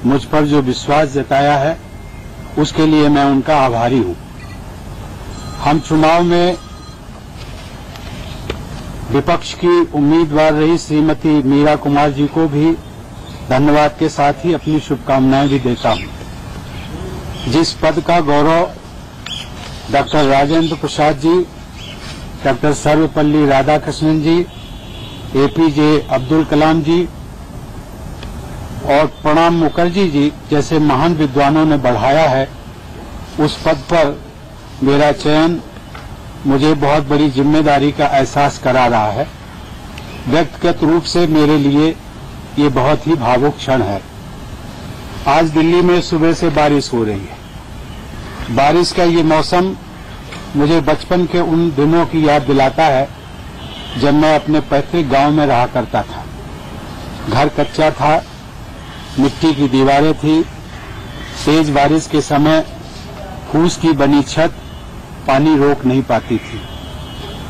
मुझ पर जो विश्वास जताया है उसके लिए मैं उनका आभारी हूं। हम चुनाव में विपक्ष की उम्मीदवार रही श्रीमती मीरा कुमार जी को भी धन्यवाद के साथ ही अपनी शुभकामनाएं भी देता हूं। जिस पद का गौरव डॉक्टर राजेंद्र प्रसाद जी, डॉक्टर सर्वपल्ली राधाकृष्णन जी, एपीजे अब्दुल कलाम जी और प्रणब मुखर्जी जी जैसे महान विद्वानों ने बढ़ाया है, उस पद पर मेरा चयन मुझे बहुत बड़ी जिम्मेदारी का एहसास करा रहा है। व्यक्तिगत रूप से मेरे लिए ये बहुत ही भावुक क्षण है। आज दिल्ली में सुबह से बारिश हो रही है। बारिश का ये मौसम मुझे बचपन के उन दिनों की याद दिलाता है जब मैं अपने पैतृक गांव में रहा करता था। घर कच्चा था, मिट्टी की दीवारें थी। तेज बारिश के समय फूस की बनी छत पानी रोक नहीं पाती थी।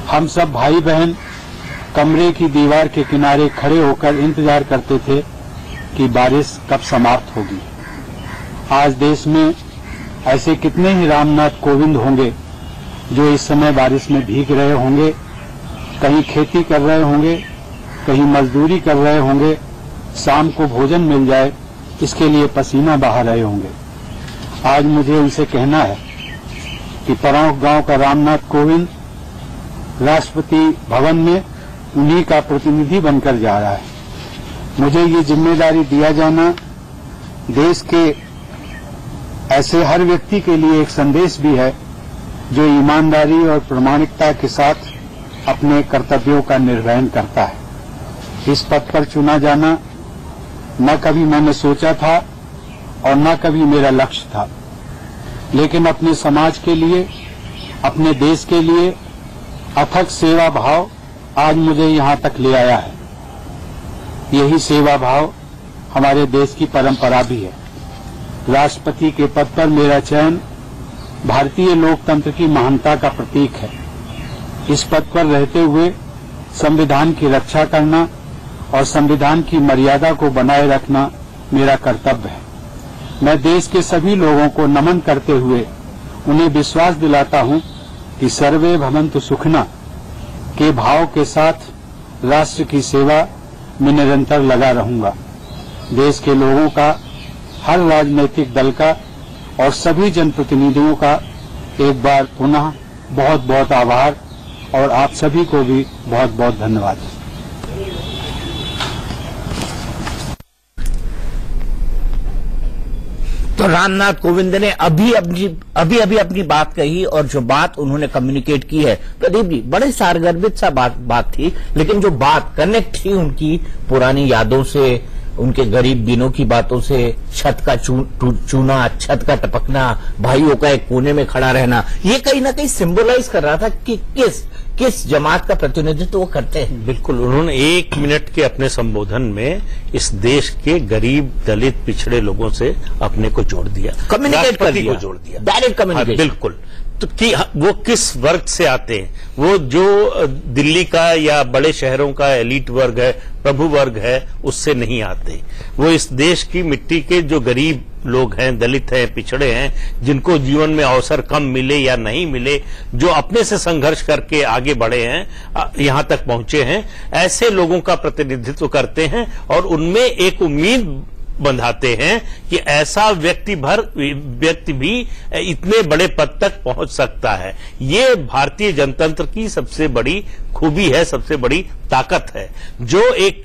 हम सब भाई बहन कमरे की दीवार के किनारे खड़े होकर इंतजार करते थे कि बारिश कब समाप्त होगी। आज देश में ऐसे कितने ही रामनाथ कोविंद होंगे जो इस समय बारिश में भीग रहे होंगे, कहीं खेती कर रहे होंगे, कहीं मजदूरी कर रहे होंगे, शाम को भोजन मिल जाए इसके लिए पसीना बहा रहे होंगे। आज मुझे उनसे कहना है कि परौंख गांव का रामनाथ कोविंद राष्ट्रपति भवन में उन्हीं का प्रतिनिधि बनकर जा रहा है। मुझे ये जिम्मेदारी दिया जाना देश के ऐसे हर व्यक्ति के लिए एक संदेश भी है जो ईमानदारी और प्रामाणिकता के साथ अपने कर्तव्यों का निर्वहन करता है। इस पद पर चुना जाना न कभी मैंने सोचा था और न कभी मेरा लक्ष्य था, लेकिन अपने समाज के लिए, अपने देश के लिए अथक सेवा भाव आज मुझे यहां तक ले आया है। यही सेवा भाव हमारे देश की परंपरा भी है। राष्ट्रपति के पद पर मेरा चयन भारतीय लोकतंत्र की महानता का प्रतीक है। इस पद पर रहते हुए संविधान की रक्षा करना और संविधान की मर्यादा को बनाए रखना मेरा कर्तव्य है। मैं देश के सभी लोगों को नमन करते हुए उन्हें विश्वास दिलाता हूं कि सर्वे भवन्तु सुखिनः के भाव के साथ राष्ट्र की सेवा में निरंतर लगा रहूंगा। देश के लोगों का, हर राजनीतिक दल का और सभी जनप्रतिनिधियों का एक बार पुनः बहुत बहुत आभार और आप सभी को भी बहुत बहुत धन्यवाद। तो रामनाथ कोविंद ने अभी अपनी बात कही और जो बात उन्होंने कम्युनिकेट की है, प्रदीप जी, बड़े सारगर्भित सा बात थी, लेकिन जो बात कनेक्ट थी उनकी पुरानी यादों से, उनके गरीब दिनों की बातों से, छत का चूना, छत का टपकना, भाइयों का एक कोने में खड़ा रहना, ये कहीं ना कहीं सिंबलाइज कर रहा था कि किस जमात का प्रतिनिधित्व वो करते हैं। बिल्कुल, उन्होंने 1 मिनट के अपने संबोधन में इस देश के गरीब, दलित, पिछड़े लोगों से अपने को जोड़ दिया, कम्युनिकेट कर दिया, को जोड़ दिया, डायरेक्ट कम्युनिकेशन। बिल्कुल। तो कि वो किस वर्ग से आते हैं, वो जो दिल्ली का या बड़े शहरों का एलीट वर्ग है, प्रभु वर्ग है, उससे नहीं आते। वो इस देश की मिट्टी के जो गरीब लोग हैं, दलित हैं, पिछड़े हैं, जिनको जीवन में अवसर कम मिले या नहीं मिले, जो अपने से संघर्ष करके आगे बढ़े हैं, यहां तक पहुंचे हैं, ऐसे लोगों का प्रतिनिधित्व करते हैं और उनमें एक उम्मीद बंधाते हैं कि ऐसा व्यक्ति भी इतने बड़े पद तक पहुंच सकता है। ये भारतीय जनतंत्र की सबसे बड़ी खूबी है, सबसे बड़ी ताकत है। जो एक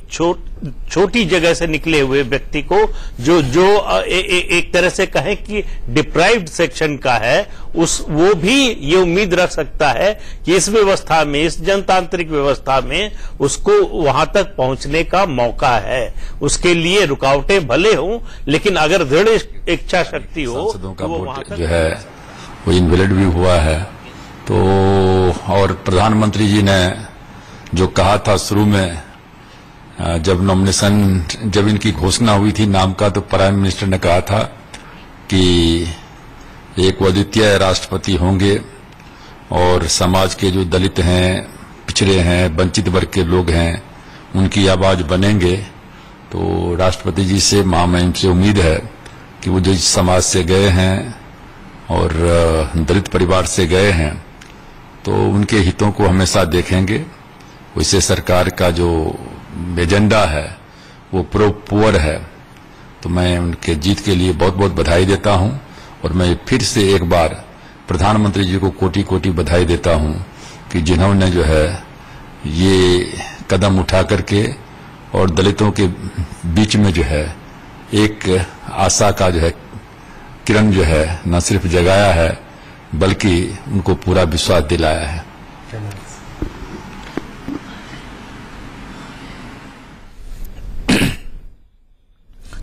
छोटी जगह से निकले हुए व्यक्ति को जो एक तरह से कहें कि डिप्राइव्ड सेक्शन का है, वो भी ये उम्मीद रख सकता है कि इस व्यवस्था में, इस जनतांत्रिक व्यवस्था में उसको वहां तक पहुंचने का मौका है। उसके लिए रुकावटें भले हों, लेकिन अगर दृढ़ इच्छा शक्ति हो तो वो वहां तक जो है वो इनवैलिड भी हुआ है। तो और प्रधानमंत्री जी ने जो कहा था शुरू में, जब इनकी घोषणा हुई थी नाम का, तो प्राइम मिनिस्टर ने कहा था कि एक अद्वितीय राष्ट्रपति होंगे और समाज के जो दलित हैं, पिछड़े हैं, वंचित वर्ग के लोग हैं, उनकी आवाज बनेंगे। तो राष्ट्रपति जी से, महामहिम से उम्मीद है कि वो जो समाज से गए हैं और दलित परिवार से गए हैं, तो उनके हितों को हमेशा देखेंगे। वैसे सरकार का जो एजेंडा है वो प्रो पुअर है, तो मैं उनके जीत के लिए बहुत बहुत बधाई देता हूं। और मैं फिर से एक बार प्रधानमंत्री जी को कोटि कोटि बधाई देता हूं कि जिन्होंने जो है ये कदम उठा करके और दलितों के बीच में जो है एक आशा का जो है किरण जो है न सिर्फ जगाया है बल्कि उनको पूरा विश्वास दिलाया है।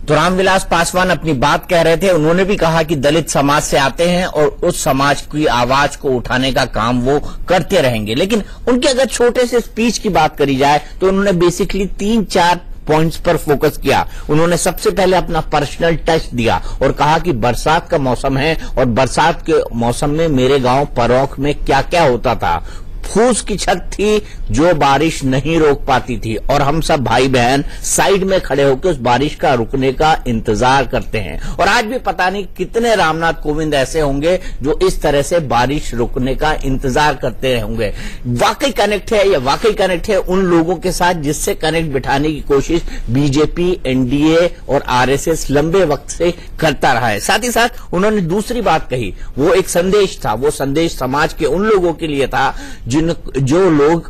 तो रामविलास पासवान अपनी बात कह रहे थे। उन्होंने भी कहा कि दलित समाज से आते हैं और उस समाज की आवाज को उठाने का काम वो करते रहेंगे। लेकिन उनके अगर छोटे से स्पीच की बात करी जाए तो उन्होंने बेसिकली 3-4 पॉइंट्स पर फोकस किया। उन्होंने सबसे पहले अपना पर्सनल टच दिया और कहा कि बरसात का मौसम है और बरसात के मौसम में मेरे गांव परौख में क्या क्या होता था। फूस की छत थी जो बारिश नहीं रोक पाती थी और हम सब भाई बहन साइड में खड़े होकर उस बारिश का रुकने का इंतजार करते हैं। और आज भी पता नहीं कितने रामनाथ कोविंद ऐसे होंगे जो इस तरह से बारिश रुकने का इंतजार करते होंगे। वाकई कनेक्ट है, या वाकई कनेक्ट है उन लोगों के साथ जिससे कनेक्ट बिठाने की कोशिश बीजेपी, एनडीए और आरएसएस लंबे वक्त से करता रहा है। साथ ही साथ उन्होंने दूसरी बात कही, वो एक संदेश था। वो संदेश समाज के उन लोगों के लिए था जो लोग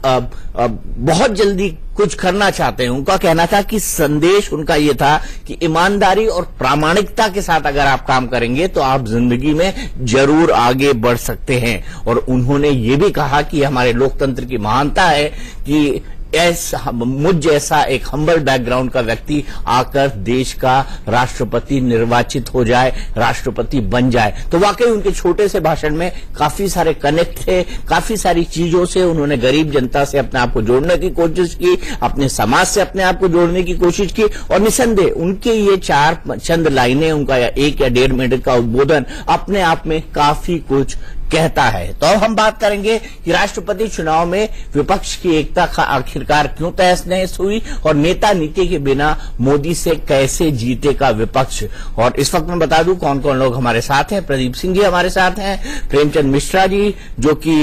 बहुत जल्दी कुछ करना चाहते हैं। उनका कहना था कि संदेश उनका ये था कि ईमानदारी और प्रामाणिकता के साथ अगर आप काम करेंगे तो आप जिंदगी में जरूर आगे बढ़ सकते हैं। और उन्होंने ये भी कहा कि हमारे लोकतंत्र की महानता है कि मुझ जैसा एक हम्बल बैकग्राउंड का व्यक्ति आकर देश का राष्ट्रपति निर्वाचित हो जाए, राष्ट्रपति बन जाए। तो वाकई उनके छोटे से भाषण में काफी सारे कनेक्ट थे, काफी सारी चीजों से उन्होंने गरीब जनता से अपने आप को जोड़ने की कोशिश की, अपने समाज से अपने आप को जोड़ने की कोशिश की। और निसंदेह उनके ये 4 चंद लाइनें, उनका 1 या 1.5 मिनट का उद्बोधन अपने आप में काफी कुछ कहता है। तो अब हम बात करेंगे कि राष्ट्रपति चुनाव में विपक्ष की एकता का आखिरकार क्यों तहस नहस हुई और नेता नीति के बिना मोदी से कैसे जीतेगा विपक्ष। और इस वक्त मैं बता दूं कौन कौन लोग हमारे साथ हैं। प्रदीप सिंह जी हमारे साथ हैं, प्रेमचंद मिश्रा जी जो कि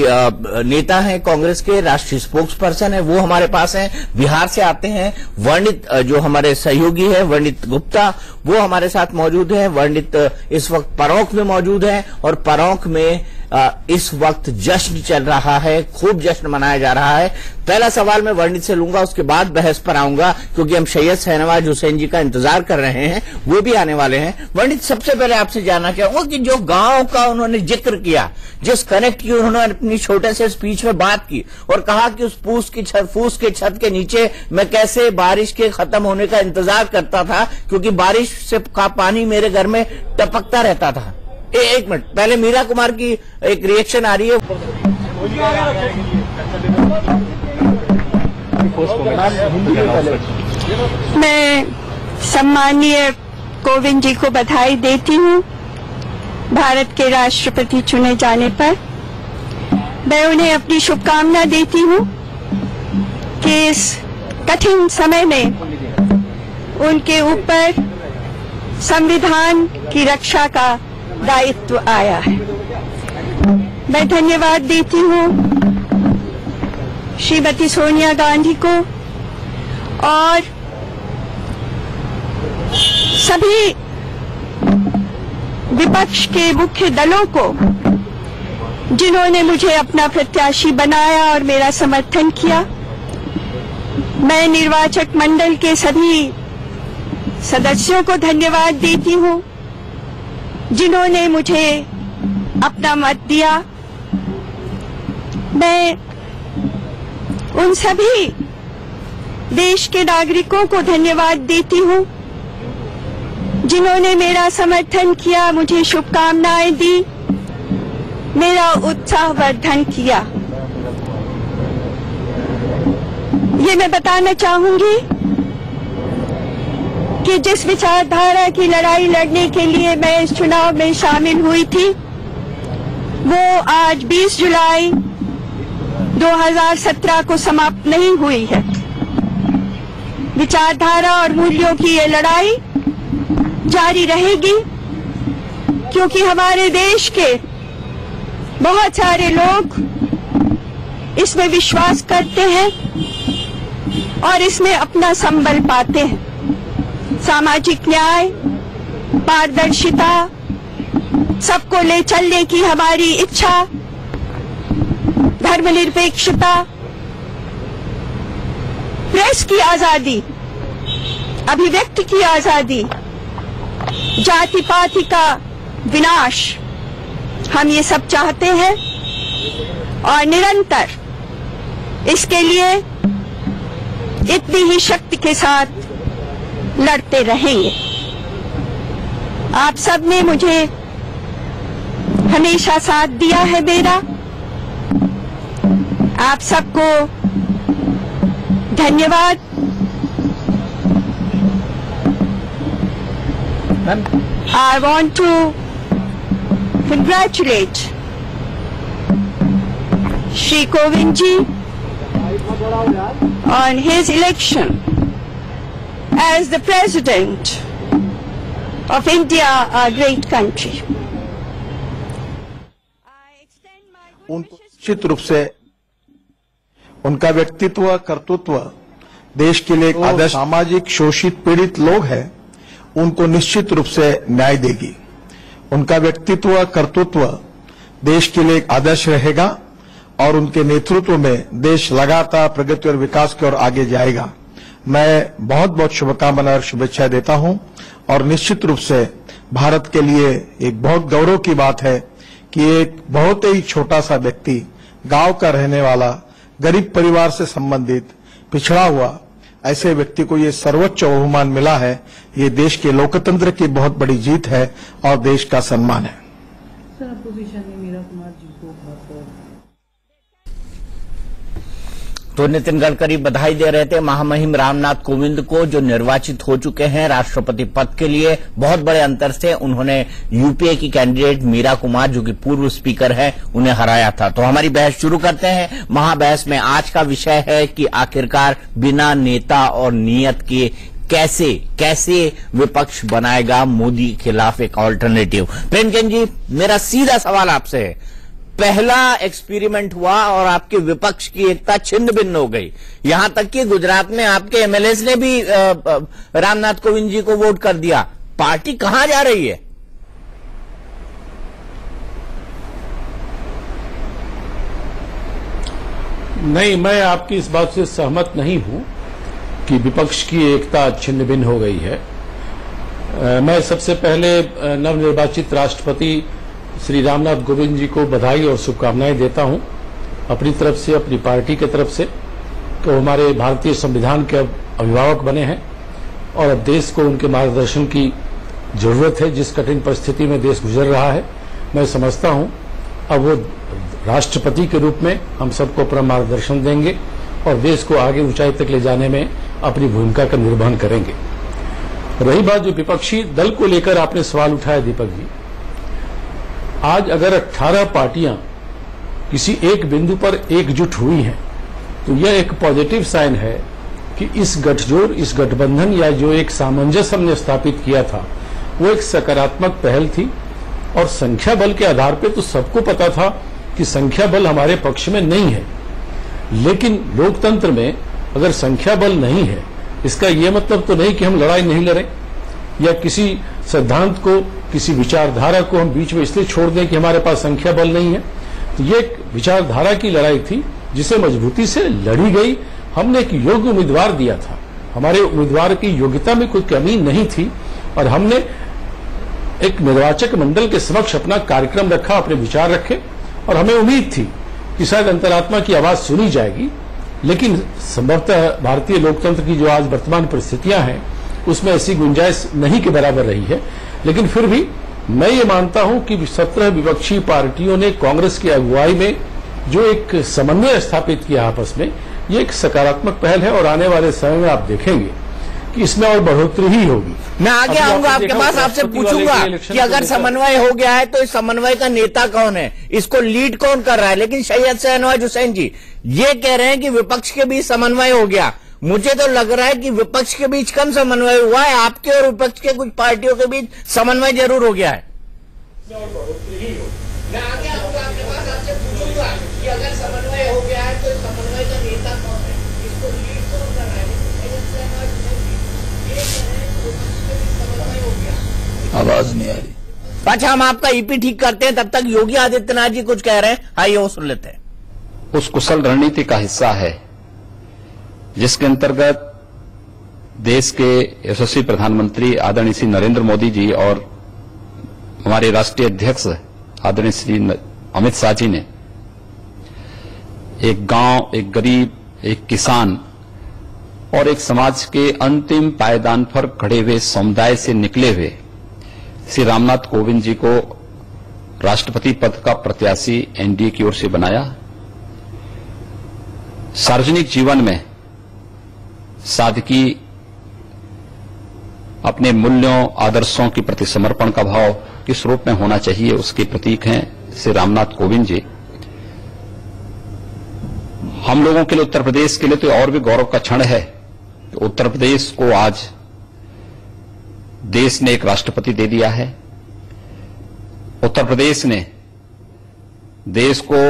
नेता हैं कांग्रेस के, राष्ट्रीय स्पोक्स पर्सन है, वो हमारे पास हैं। बिहार से आते हैं वर्णित जो हमारे सहयोगी है वर्णित गुप्ता, वो हमारे साथ मौजूद है। वर्णित इस वक्त परौख में मौजूद है और परौख में इस वक्त जश्न चल रहा है, खूब जश्न मनाया जा रहा है। पहला सवाल मैं वर्णित से लूंगा, उसके बाद बहस पर आऊंगा क्योंकि हम सैयद शहनवाज हुसैन जी का इंतजार कर रहे हैं, वो भी आने वाले हैं। वर्णित, सबसे पहले आपसे जानना चाहूंगा कि जो गांव का उन्होंने जिक्र किया, जिस कनेक्ट की उन्होंने अपनी छोटे से स्पीच में बात की और कहा कि उस फूस के छत के नीचे मैं कैसे बारिश के खत्म होने का इंतजार करता था क्योंकि बारिश से का पानी मेरे घर में टपकता रहता था। एक मिनट पहले मीरा कुमार की एक रिएक्शन आ रही है। मैं सम्माननीय कोविंद जी को बधाई देती हूँ भारत के राष्ट्रपति चुने जाने पर। मैं उन्हें अपनी शुभकामना देती हूँ कि इस कठिन समय में उनके ऊपर संविधान की रक्षा का दायित्व आया है। मैं धन्यवाद देती हूँ श्रीमती सोनिया गांधी को और सभी विपक्ष के मुख्य दलों को जिन्होंने मुझे अपना प्रत्याशी बनाया और मेरा समर्थन किया। मैं निर्वाचक मंडल के सभी सदस्यों को धन्यवाद देती हूँ जिन्होंने मुझे अपना मत दिया। मैं उन सभी देश के नागरिकों को धन्यवाद देती हूँ जिन्होंने मेरा समर्थन किया, मुझे शुभकामनाएं दी, मेरा उत्साहवर्धन किया। ये मैं बताना चाहूंगी कि जिस विचारधारा की लड़ाई लड़ने के लिए मैं इस चुनाव में शामिल हुई थी वो आज 20 जुलाई 2017 को समाप्त नहीं हुई है। विचारधारा और मूल्यों की ये लड़ाई जारी रहेगी, क्योंकि हमारे देश के बहुत सारे लोग इसमें विश्वास करते हैं और इसमें अपना संबल पाते हैं। सामाजिक न्याय, पारदर्शिता, सबको ले चलने की हमारी इच्छा, धर्मनिरपेक्षता, प्रेस की आजादी, अभिव्यक्ति की आजादी, जाति पाति का विनाश, हम ये सब चाहते हैं और निरंतर इसके लिए इतनी ही शक्ति के साथ लड़ते रहेंगे। आप सब ने मुझे हमेशा साथ दिया है मेरा। आप सबको धन्यवाद। I want to congratulate Shri Kovind ji on his election as the President of India, our great country. निश्चित रूप से उनका व्यक्तित्व, कर्तृत्व देश के लिए एक आदर्श। सामाजिक शोषित पीड़ित लोग हैं, उनको निश्चित रूप से न्याय देगी। उनका व्यक्तित्व, कर्तृत्व देश के लिए एक आदर्श रहेगा और उनके नेतृत्व में देश लगातार प्रगति और विकास की ओर आगे जाएगा। मैं बहुत बहुत शुभकामनाएं और शुभेच्छा देता हूं और निश्चित रूप से भारत के लिए एक बहुत गौरव की बात है कि एक बहुत ही छोटा सा व्यक्ति, गांव का रहने वाला, गरीब परिवार से संबंधित, पिछड़ा हुआ ऐसे व्यक्ति को ये सर्वोच्च बहुमान मिला है। ये देश के लोकतंत्र की बहुत बड़ी जीत है और देश का सम्मान है। सर, अपोजिशन में मीरा कुमार जी को तो नितिन गडकरी बधाई दे रहे थे महामहिम रामनाथ कोविंद को, जो निर्वाचित हो चुके हैं राष्ट्रपति पद के लिए। बहुत बड़े अंतर से उन्होंने यूपीए की कैंडिडेट मीरा कुमार, जो कि पूर्व स्पीकर है, उन्हें हराया था। तो हमारी बहस शुरू करते हैं। महाबहस में आज का विषय है कि आखिरकार बिना नेता और नियत के कैसे विपक्ष बनाएगा मोदी के खिलाफ एक ऑल्टरनेटिव। प्रेमचंद जी, मेरा सीधा सवाल आपसे है, पहला एक्सपेरिमेंट हुआ और आपके विपक्ष की एकता छिन्न भिन्न हो गई। यहां तक कि गुजरात में आपके एमएलएस ने भी रामनाथ कोविंद जी को वोट कर दिया। पार्टी कहां जा रही है? नहीं, मैं आपकी इस बात से सहमत नहीं हूं कि विपक्ष की एकता छिन्न भिन्न हो गई है। मैं सबसे पहले नवनिर्वाचित राष्ट्रपति श्री रामनाथ कोविंद जी को बधाई और शुभकामनाएं देता हूं अपनी तरफ से, अपनी पार्टी की तरफ से, कि हमारे भारतीय संविधान के अब अभिभावक बने हैं और अब देश को उनके मार्गदर्शन की जरूरत है। जिस कठिन परिस्थिति में देश गुजर रहा है, मैं समझता हूं अब वो राष्ट्रपति के रूप में हम सबको अपना मार्गदर्शन देंगे और देश को आगे ऊंचाई तक ले जाने में अपनी भूमिका का निर्वहन करेंगे। रही बात जो विपक्षी दल को लेकर आपने सवाल उठाया दीपक जी, आज अगर 18 पार्टियां किसी एक बिंदु पर एकजुट हुई हैं, तो यह एक पॉजिटिव साइन है कि इस गठजोड़, इस गठबंधन या जो एक सामंजस्य हमने स्थापित किया था, वो एक सकारात्मक पहल थी। और संख्या बल के आधार पर तो सबको पता था कि संख्या बल हमारे पक्ष में नहीं है, लेकिन लोकतंत्र में अगर संख्या बल नहीं है, इसका यह मतलब तो नहीं कि हम लड़ाई नहीं लड़ें या किसी सिद्धांत को, किसी विचारधारा को हम बीच में इसलिए छोड़ दें कि हमारे पास संख्या बल नहीं है। तो ये एक विचारधारा की लड़ाई थी जिसे मजबूती से लड़ी गई। हमने एक योग्य उम्मीदवार दिया था, हमारे उम्मीदवार की योग्यता में कोई कमी नहीं थी और हमने एक निर्वाचक मंडल के समक्ष अपना कार्यक्रम रखा, अपने विचार रखे और हमें उम्मीद थी कि शायद अंतरात्मा की आवाज सुनी जाएगी। लेकिन संभवतः भारतीय लोकतंत्र की जो आज वर्तमान परिस्थितियां हैं, उसमें ऐसी गुंजाइश नहीं के बराबर रही है। लेकिन फिर भी मैं ये मानता हूं कि 17 विपक्षी पार्टियों ने कांग्रेस की अगुवाई में जो एक समन्वय स्थापित किया आपस में, ये एक सकारात्मक पहल है और आने वाले समय में आप देखेंगे कि इसमें और बढ़ोतरी ही होगी। मैं आगे आऊंगा आपके पास, आपसे पूछूंगा कि अगर समन्वय हो गया है तो इस समन्वय का नेता कौन है, इसको लीड कौन कर रहा है। लेकिन सैयद शाहनवाज हुसैन जी ये कह रहे हैं कि विपक्ष के बीच समन्वय हो गया, मुझे तो लग रहा है कि विपक्ष के बीच कम समन्वय हुआ है, आपके और विपक्ष के कुछ पार्टियों के बीच समन्वय जरूर हो गया है। मैं आगे आऊंगा आपके पास, आपसे पूछूंगा कि अगर समन्वय हो गया है तो समन्वय का नेता कौन है, इसको लीड कौन कर रहा है? समन्वय हो गया, आवाज नहीं आ रही। अच्छा, हम आपका ईपी ठीक करते हैं, तब तक योगी आदित्यनाथ जी कुछ कह रहे हैं, आइए वो सुन लेते हैं। उस कुशल रणनीति का हिस्सा है जिसके अंतर्गत देश के यशस्वी प्रधानमंत्री आदरणीय श्री नरेंद्र मोदी जी और हमारे राष्ट्रीय अध्यक्ष आदरणीय श्री अमित शाह जी ने एक गांव, एक गरीब, एक किसान और एक समाज के अंतिम पायदान पर खड़े हुए समुदाय से निकले हुए श्री रामनाथ कोविंद जी को राष्ट्रपति पद का प्रत्याशी एनडीए की ओर से बनाया। सार्वजनिक जीवन में सादगी, अपने मूल्यों, आदर्शों के प्रति समर्पण का भाव किस रूप में होना चाहिए, उसके प्रतीक हैं श्री रामनाथ कोविंद जी। हम लोगों के लिए, उत्तर प्रदेश के लिए तो और भी गौरव का क्षण है कि उत्तर प्रदेश को आज देश ने एक राष्ट्रपति दे दिया है। उत्तर प्रदेश ने देश को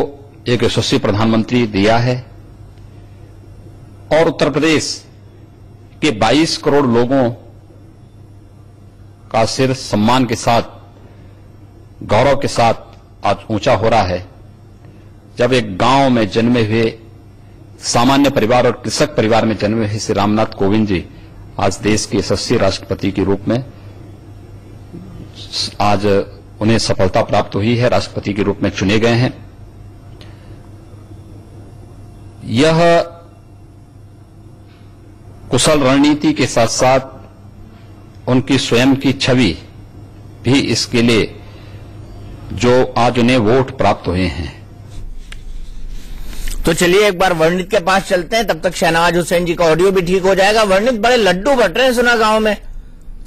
एक यशस्वी प्रधानमंत्री दिया है और उत्तर प्रदेश के 22 करोड़ लोगों का सिर सम्मान के साथ, गौरव के साथ आज ऊंचा हो रहा है, जब एक गांव में जन्मे हुए सामान्य परिवार और कृषक परिवार में जन्मे हुए श्री रामनाथ कोविंद जी आज देश के यशस्वी राष्ट्रपति के रूप में आज उन्हें सफलता प्राप्त हुई है, राष्ट्रपति के रूप में चुने गए हैं। यह कुशल रणनीति के साथ साथ उनकी स्वयं की छवि भी इसके लिए जो आज उन्हें वोट प्राप्त हुए हैं। तो चलिए एक बार वर्णित के पास चलते हैं, तब तक शहनवाज हुसैन जी का ऑडियो भी ठीक हो जाएगा। वर्णित, बड़े लड्डू बट रहे हैं सुना गांव में,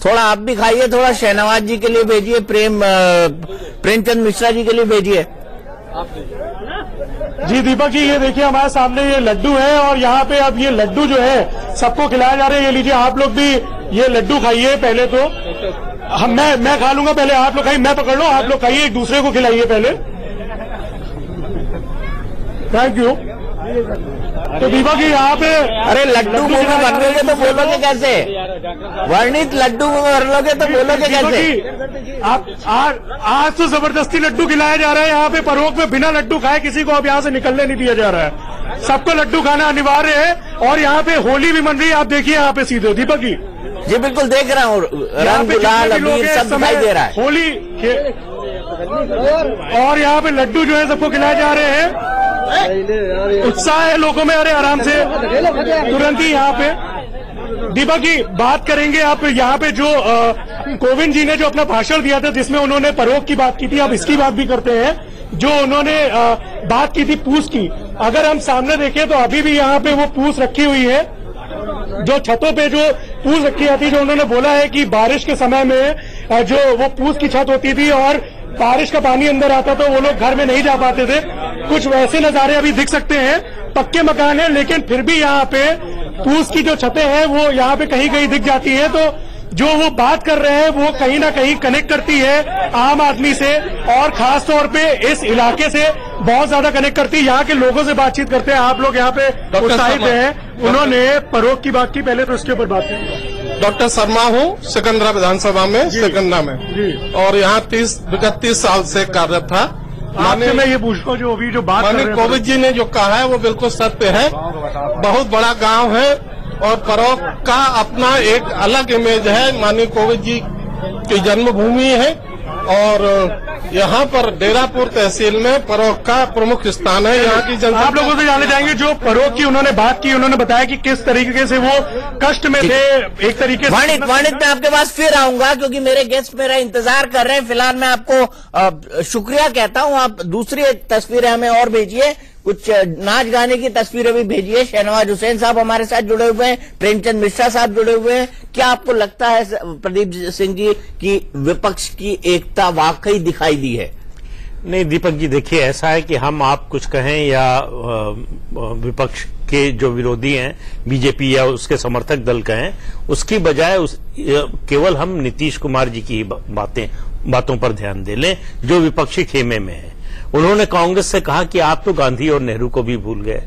थोड़ा आप भी खाइए, थोड़ा शहनवाज जी के लिए भेजिए, प्रेमचंद मिश्रा जी के लिए भेजिए। जी दीपक जी, ये देखिए हमारे सामने ये लड्डू है और यहाँ पे अब ये लड्डू जो है सबको खिलाया जा रहा है। ये लीजिए, आप लोग भी ये लड्डू खाइए। पहले तो मैं खा लूंगा, पहले आप लोग खाइए, मैं पकड़ लो, आप लोग खाइए, एक दूसरे को खिलाइए पहले। Thank you. तो दीपक जी यहाँ पे, अरे लड्डू मुंह में भर लोगे तो बोलोगे कैसे? वर्णित, लड्डू मुंह में भर लोगे तो बोलोगे कैसे? आप आज तो जबरदस्ती लड्डू खिलाया जा रहा है यहाँ पे परोक में, बिना लड्डू खाए किसी को अब यहाँ से निकलने नहीं दिया जा रहा है। सबको लड्डू खाना अनिवार्य है और यहाँ पे होली भी मन रही है, आप देखिए यहाँ पे सीधे। दीपक जी, जी बिल्कुल देख रहा हूँ, रंग गुलाल अबीर सब दिखाई दे रहा है। होली और यहाँ पे लड्डू जो है सबको खिलाए जा रहे हैं। उत्साह है लोगों में। अरे आराम से, तुरंत ही यहाँ पे दीपक जी बात करेंगे। आप यहाँ पे जो कोविंद जी ने जो अपना भाषण दिया था जिसमें उन्होंने परोख की बात की थी, अब इसकी बात भी करते हैं। जो उन्होंने बात की थी पूछ की, अगर हम सामने देखें तो अभी भी यहाँ पे वो पूछ रखी हुई है, जो छतों पे जो पूछ रखी जाती, जो उन्होंने बोला है कि बारिश के समय में जो वो पूछ की छत होती थी और बारिश का पानी अंदर आता तो वो लोग घर में नहीं जा पाते थे। कुछ वैसे नजारे अभी दिख सकते हैं। पक्के मकान है लेकिन फिर भी यहाँ पे पूछ की जो छतें हैं वो यहाँ पे कहीं कहीं दिख जाती है। तो जो वो बात कर रहे हैं वो कहीं ना कहीं कनेक्ट करती है आम आदमी से और खास तौर पे इस इलाके से बहुत ज्यादा कनेक्ट करती है। यहाँ के लोगों से बातचीत करते हैं। आप लोग यहाँ पे उत्साहित हैं। उन्होंने परोख की बात की, पहले तो उसके ऊपर बात की। डॉक्टर शर्मा हूँ, सिकंदरा विधानसभा में, सिकंदरा में, और यहाँ 30 साल से कार्यरत था। माने मैं ये पूछता हूँ, जो अभी जो बात माननीय कोविंद जी ने जो कहा है वो बिल्कुल सत्य है। बहुत बड़ा गांव है और परोख का अपना एक अलग इमेज है। माननीय कोविंद जी की जन्मभूमि है और यहाँ पर डेरापुर तहसील में परोख का प्रमुख स्थान है। यहाँ की जनता, आप लोगों से जानना चाहेंगे जो परोख की उन्होंने बात की, उन्होंने बताया कि किस तरीके से वो कष्ट में थे। एक तरीके से वर्णित मैं आपके पास फिर आऊंगा क्योंकि मेरे गेस्ट मेरा इंतजार कर रहे हैं। फिलहाल मैं आपको शुक्रिया कहता हूं। आप दूसरी तस्वीरें हमें और भेजिए, कुछ नाच गाने की तस्वीरें भी भेजिए। शहनवाज हुसैन साहब हमारे साथ जुड़े हुए हैं, प्रेमचंद मिश्रा साहब जुड़े हुए हैं। क्या आपको लगता है प्रदीप सिंह जी कि विपक्ष की एकता वाकई दिखाई दी है? नहीं दीपक जी, देखिए ऐसा है कि हम आप कुछ कहें या विपक्ष के जो विरोधी हैं, बीजेपी या उसके समर्थक दल का हैं, उसकी बजाय केवल हम नीतीश कुमार जी की बातों पर ध्यान दे लें जो विपक्षी खेमे में है। उन्होंने कांग्रेस से कहा कि आप तो गांधी और नेहरू को भी भूल गए।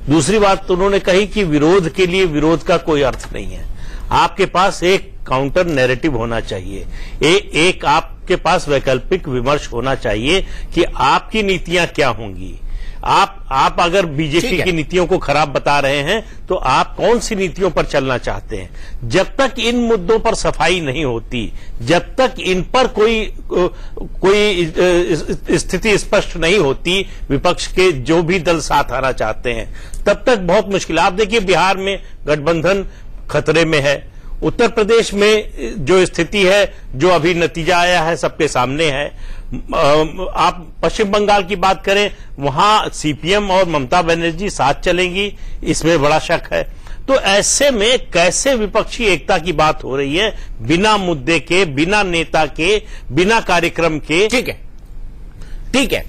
दूसरी बात तो उन्होंने कही कि विरोध के लिए विरोध का कोई अर्थ नहीं है, आपके पास एक काउंटर नैरेटिव होना चाहिए, एक आपके पास वैकल्पिक विमर्श होना चाहिए कि आपकी नीतियां क्या होंगी। आप अगर बीजेपी की नीतियों को खराब बता रहे हैं तो आप कौन सी नीतियों पर चलना चाहते हैं। जब तक इन मुद्दों पर सफाई नहीं होती, जब तक इन पर कोई स्थिति स्पष्ट नहीं होती विपक्ष के जो भी दल साथ आना चाहते हैं, तब तक बहुत मुश्किल। आप देखिए बिहार में गठबंधन खतरे में है, उत्तर प्रदेश में जो स्थिति है, जो अभी नतीजा आया है सबके सामने है। आप पश्चिम बंगाल की बात करें, वहां सीपीएम और ममता बनर्जी साथ चलेंगी, इसमें बड़ा शक है। तो ऐसे में कैसे विपक्षी एकता की बात हो रही है बिना मुद्दे के, बिना नेता के, बिना कार्यक्रम के। ठीक है,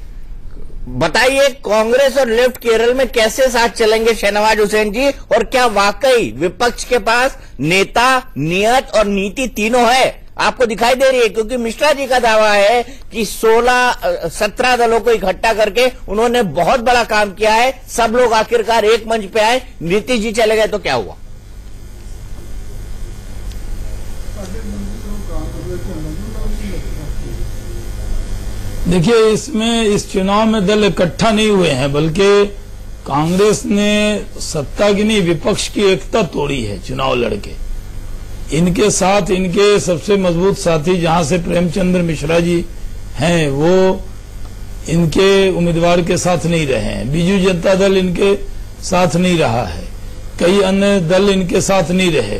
बताइए कांग्रेस और लेफ्ट केरल में कैसे साथ चलेंगे शहनवाज हुसैन जी, और क्या वाकई विपक्ष के पास नेता, नियत और नीति तीनों है? आपको दिखाई दे रही है? क्योंकि मिश्रा जी का दावा है कि 17 दलों को इकट्ठा करके उन्होंने बहुत बड़ा काम किया है, सब लोग आखिरकार एक मंच पे आए। नीतीश जी चले गए तो क्या हुआ? देखिए, इसमें इस चुनाव में दल इकट्ठा नहीं हुए हैं, बल्कि कांग्रेस ने सत्ता की नहीं विपक्ष की एकता तोड़ी है चुनाव लड़के। इनके साथ इनके सबसे मजबूत साथी जहां से प्रेमचंद्र मिश्रा जी हैं, वो इनके उम्मीदवार के साथ नहीं रहे हैं। बीजू जनता दल इनके साथ नहीं रहा है, कई अन्य दल इनके साथ नहीं रहे,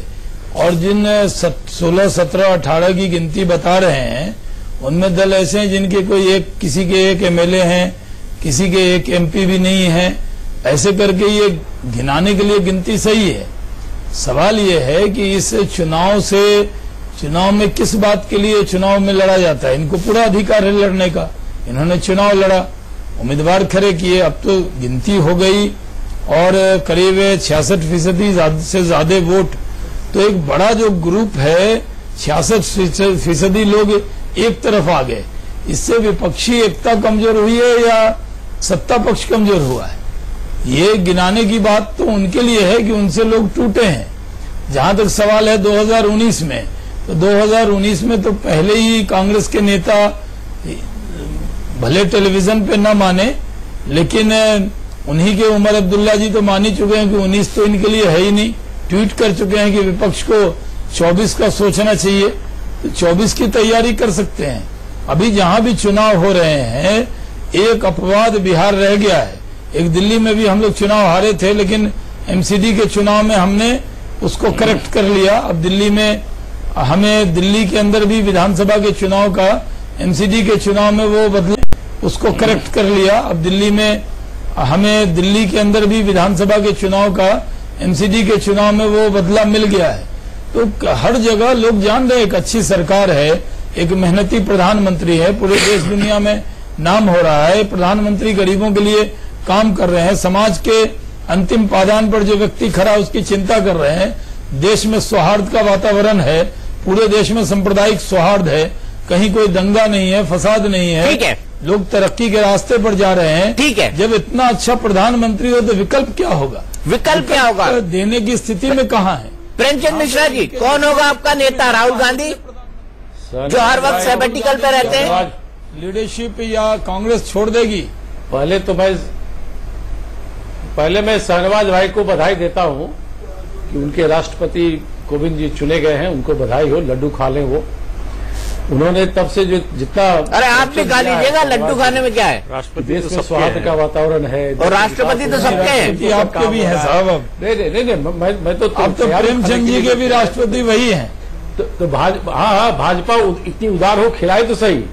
और जिन 16, 17, 18 की गिनती बता रहे हैं उनमें दल ऐसे हैं जिनके किसी के एक एमएलए हैं, किसी के एक एमपी भी नहीं है। ऐसे करके ये गिनाने के लिए गिनती सही है। सवाल ये है कि इस चुनाव में किस बात के लिए चुनाव में लड़ा जाता है। इनको पूरा अधिकार है लड़ने का, इन्होंने चुनाव लड़ा, उम्मीदवार खड़े किए, अब तो गिनती हो गई और करीब 66% से ज्यादा वोट। तो एक बड़ा जो ग्रुप है 66% लोग एक तरफ आ गए। इससे विपक्षी एकता कमजोर हुई है या सत्ता पक्ष कमजोर हुआ है, ये गिनाने की बात तो उनके लिए है कि उनसे लोग टूटे हैं। जहां तक सवाल है 2019 में, तो 2019 में तो पहले ही कांग्रेस के नेता भले टेलीविजन पे न माने, लेकिन उन्हीं के उमर अब्दुल्ला जी तो मान ही चुके हैं कि 19 तो इनके लिए है ही नहीं। ट्वीट कर चुके हैं कि विपक्ष को 24 का सोचना चाहिए, तो 24 की तैयारी कर सकते हैं। अभी जहां भी चुनाव हो रहे हैं, एक अपवाद बिहार रह गया है। एक दिल्ली में भी हम लोग चुनाव हारे थे, लेकिन एमसीडी के चुनाव में हमने उसको करेक्ट कर लिया। अब दिल्ली में हमें दिल्ली के अंदर भी विधानसभा के चुनाव का एमसीडी के चुनाव में वो बदले, उसको करेक्ट कर लिया। अब दिल्ली में हमें दिल्ली के अंदर भी विधानसभा के चुनाव का एमसीडी के चुनाव में वो बदला मिल गया है। तो हर जगह लोग जान रहे एक अच्छी सरकार है, एक मेहनती प्रधानमंत्री है, पूरे देश दुनिया में नाम हो रहा है। प्रधानमंत्री गरीबों के लिए काम कर रहे हैं, समाज के अंतिम पायदान पर जो व्यक्ति खड़ा उसकी चिंता कर रहे हैं। देश में सौहार्द का वातावरण है, पूरे देश में सांप्रदायिक सौहार्द है, कहीं कोई दंगा नहीं है, फसाद नहीं है, ठीक है, लोग तरक्की के रास्ते पर जा रहे हैं। ठीक है, जब इतना अच्छा प्रधानमंत्री हो तो विकल्प क्या होगा? विकल्प क्या होगा? देने की स्थिति में कहाँ है? प्रेमचंद मिश्रा जी, कौन होगा आपका नेता? राहुल गांधी जो हर वक्त सैबेटिकल पे रहते हैं? लीडरशिप या कांग्रेस छोड़ देगी? पहले मैं शहनवाज भाई को बधाई देता हूं कि उनके राष्ट्रपति कोविंद जी चुने गए हैं, उनको बधाई हो, लड्डू खा लें वो। उन्होंने तब से जो जितना, अरे आप भी खा लीजिएगा, लड्डू खाने में क्या है? देश में सौहार्द का वातावरण है, और राष्ट्रपति तो सबके हैं। आपके भी है साहब। नहीं, मैं तो अब तो प्रेमचंद जी के भी राष्ट्रपति वही हैं। तो भाजपा इतनी उदार हो, खिलाए तो सही।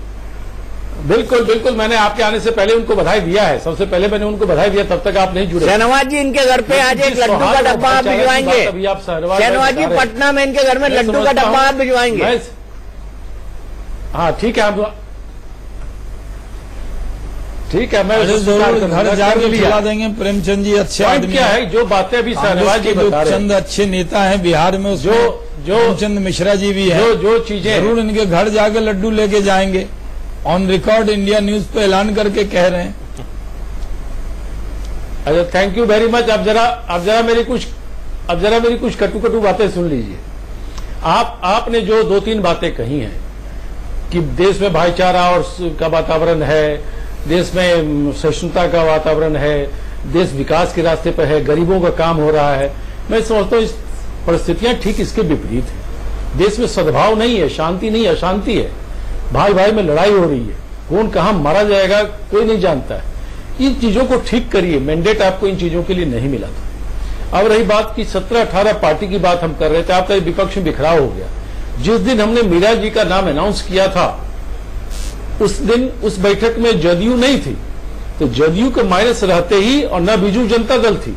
बिल्कुल बिल्कुल, मैंने आपके आने से पहले उनको बधाई दिया है, सबसे पहले मैंने उनको बधाई दिया, तब तक आप नहीं जुड़े। शहनवाज जी इनके घर पे आज एक लड्डू का डब्बा आप भिजवाएंगे? शहनवाज जी पटना में इनके घर में लड्डू का डब्बा आप भिजवाएंगे? हाँ ठीक है, आप ठीक है, मैं जरूर घर जाके खिला देंगे। प्रेमचंद जी अच्छे आदमी क्या है, जो बातें अभी सहवाज जी बता रहे हैं, चंद अच्छे नेता हैं बिहार में, जो प्रेमचंद मिश्रा जी भी है, जो चीजें जरूर इनके घर जाके लड्डू लेके जाएंगे। ऑन रिकॉर्ड इंडिया न्यूज पे ऐलान करके कह रहे हैं। अच्छा, थैंक यू वेरी मच। अब जरा मेरी कुछ कटु बातें सुन लीजिए। आपने जो 2-3 बातें कही हैं कि देश में भाईचारा और का वातावरण है, देश में सहिष्णुता का वातावरण है, देश विकास के रास्ते पर है, गरीबों का काम हो रहा है, मैं समझता हूं इस परिस्थितियां ठीक इसके विपरीत है। देश में सद्भाव नहीं है, शांति नहीं, अशांति है, भाई भाई में लड़ाई हो रही है, कौन कहां मारा जाएगा कोई नहीं जानता है। इन चीजों को ठीक करिए, मैंडेट आपको इन चीजों के लिए नहीं मिला था। अब रही बात की 17-18 पार्टी की बात हम कर रहे थे, आपका विपक्ष में बिखराव हो गया। जिस दिन हमने मीरा जी का नाम अनाउंस किया था उस दिन उस बैठक में जदयू नहीं थी, तो जदयू के माइनस रहते ही और न बीजू जनता दल थी।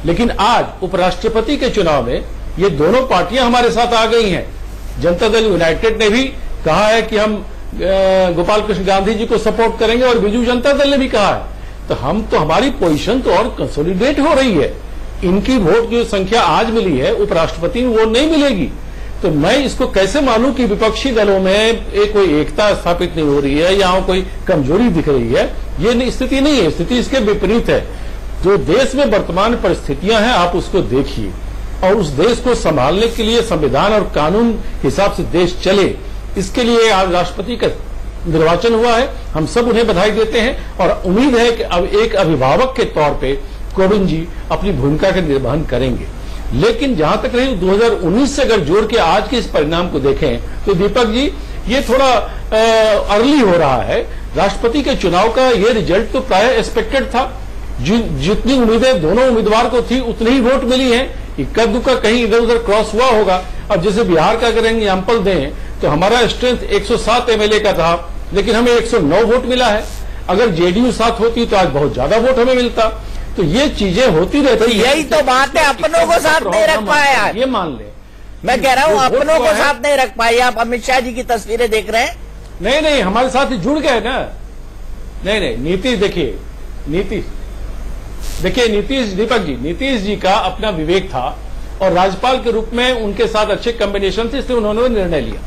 लेकिन आज उपराष्ट्रपति के चुनाव में ये दोनों पार्टियां हमारे साथ आ गई हैं। जनता दल यूनाइटेड ने भी कहा है कि हम गोपाल कृष्ण गांधी जी को सपोर्ट करेंगे और बीजू जनता दल ने भी कहा है। तो हमारी पोजीशन तो और कंसोलिडेट हो रही है। इनकी वोट जो संख्या आज मिली है, उपराष्ट्रपति में वोट नहीं मिलेगी। तो मैं इसको कैसे मानूं कि विपक्षी दलों में कोई एकता स्थापित नहीं हो रही है या कोई कमजोरी दिख रही है। ये स्थिति नहीं है, स्थिति इसके विपरीत है। जो देश में वर्तमान परिस्थितियां हैं आप उसको देखिए और उस देश को संभालने के लिए संविधान और कानून हिसाब से देश चले, इसके लिए आज राष्ट्रपति का निर्वाचन हुआ है। हम सब उन्हें बधाई देते हैं और उम्मीद है कि अब एक अभिभावक के तौर पे कोविंद जी अपनी भूमिका का निर्वहन करेंगे। लेकिन जहां तक रही 2019 से अगर जोड़ के आज के इस परिणाम को देखें तो दीपक जी ये थोड़ा अर्ली हो रहा है। राष्ट्रपति के चुनाव का ये रिजल्ट तो प्राय एक्सपेक्टेड था। जितनी उम्मीदें दोनों उम्मीदवार को थी उतनी ही वोट मिली है। इक्का दुक्का कहीं इधर उधर क्रॉस हुआ होगा। अब जैसे बिहार का अगर एग्जाम्पल दें तो हमारा स्ट्रेंथ 107 एमएलए का था, लेकिन हमें 109 वोट मिला है। अगर जेडीयू साथ होती तो आज बहुत ज्यादा वोट हमें मिलता। तो ये चीजें होती रहती। तो यही तो बात है, अपनों को साथ नहीं रख पाए यार। ये मान ले, मैं कह रहा हूँ अपनों को साथ नहीं रख पाए। आप अमित शाह जी की तस्वीरें देख रहे हैं? नहीं, हमारे साथ जुड़ गए ना। नहीं, नीतीश देखिए, नीतीश दीपक जी, नीतीश जी का अपना विवेक था और राज्यपाल के रूप में उनके साथ अच्छे कॉम्बिनेशन थे, इसलिए उन्होंने निर्णय लिया।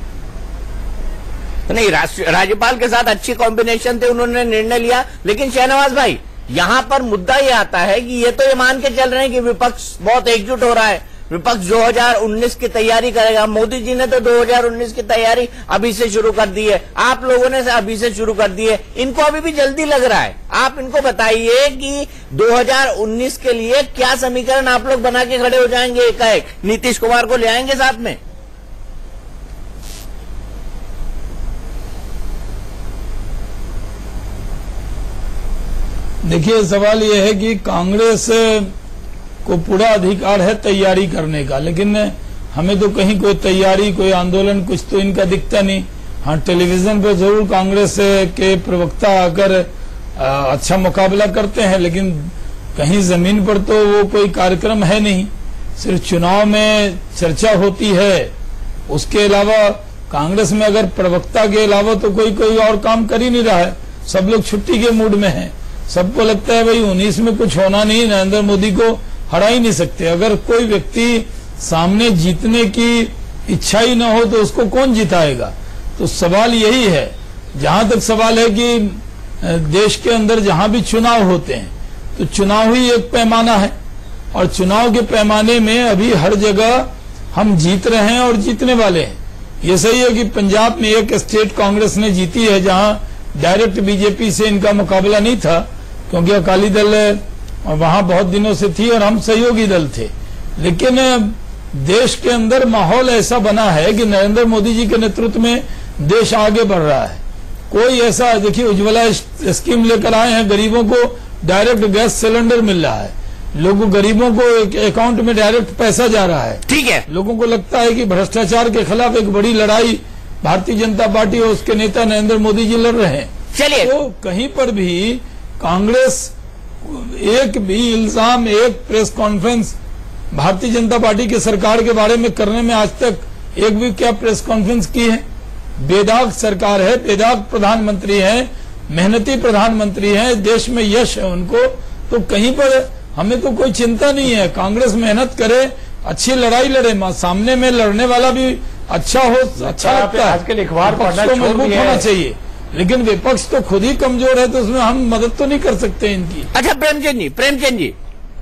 नहीं, राज्यपाल के साथ अच्छी कॉम्बिनेशन थे, उन्होंने निर्णय लिया। लेकिन शहनवाज भाई, यहां पर मुद्दा ये आता है कि ये तो ये मान के चल रहे हैं कि विपक्ष बहुत एकजुट हो रहा है, विपक्ष 2019 की तैयारी करेगा। मोदी जी ने तो 2019 की तैयारी अभी से शुरू कर दी है, आप लोगों ने अभी से शुरू कर दी है। इनको अभी भी जल्दी लग रहा है। आप इनको बताइए कि 2019 के लिए क्या समीकरण आप लोग बना के खड़े हो जाएंगे? एकाएक नीतीश कुमार को ले आएंगे साथ में? देखिए, सवाल यह है कि कांग्रेस को पूरा अधिकार है तैयारी करने का, लेकिन हमें तो कहीं कोई तैयारी, कोई आंदोलन कुछ तो इनका दिखता नहीं। हाँ, टेलीविजन पर जरूर कांग्रेस के प्रवक्ता आकर अच्छा मुकाबला करते हैं, लेकिन कहीं जमीन पर तो वो कोई कार्यक्रम है नहीं। सिर्फ चुनाव में चर्चा होती है, उसके अलावा कांग्रेस में अगर प्रवक्ता के अलावा तो कोई और काम कर ही नहीं रहा है। सब लोग छुट्टी के मूड में हैं। सबको लगता है भाई 19 में कुछ होना नहीं, नरेंद्र मोदी को हरा ही नहीं सकते। अगर कोई व्यक्ति सामने जीतने की इच्छा ही न हो तो उसको कौन जिताएगा? तो सवाल यही है। जहां तक सवाल है कि देश के अंदर जहां भी चुनाव होते हैं तो चुनाव ही एक पैमाना है, और चुनाव के पैमाने में अभी हर जगह हम जीत रहे हैं और जीतने वाले हैं। ये सही है कि पंजाब में एक स्टेट कांग्रेस ने जीती है जहां डायरेक्ट बीजेपी से इनका मुकाबला नहीं था, क्योंकि अकाली दल वहां बहुत दिनों से थी और हम सहयोगी दल थे। लेकिन देश के अंदर माहौल ऐसा बना है कि नरेंद्र मोदी जी के नेतृत्व में देश आगे बढ़ रहा है। कोई ऐसा, देखिए, उज्ज्वला स्कीम लेकर आए हैं, गरीबों को डायरेक्ट गैस सिलेंडर मिल रहा है, लोगों गरीबों को अकाउंट में डायरेक्ट पैसा जा रहा है। ठीक है, लोगों को लगता है कि भ्रष्टाचार के खिलाफ एक बड़ी लड़ाई भारतीय जनता पार्टी और उसके नेता नरेंद्र मोदी जी लड़ रहे हैं। चलिए, तो कहीं पर भी कांग्रेस एक भी इल्जाम, एक press conference Bharatiya Janata party की सरकार के बारे में करने में आज तक एक भी क्या प्रेस कॉन्फ्रेंस की है? बेदाग सरकार है, बेदाग प्रधानमंत्री है, मेहनती प्रधानमंत्री हैं, देश में यश है उनको, तो कहीं पर हमें तो कोई चिंता नहीं है। कांग्रेस मेहनत करे, अच्छी लड़ाई लड़े, सामने में लड़ने वाला भी अच्छा हो, अच्छा लगता है। आजकल अखबार पढ़ना तो मजबूत होना चाहिए, लेकिन विपक्ष तो खुद ही कमजोर है, तो उसमें हम मदद तो नहीं कर सकते इनकी। अच्छा प्रेमचंद जी,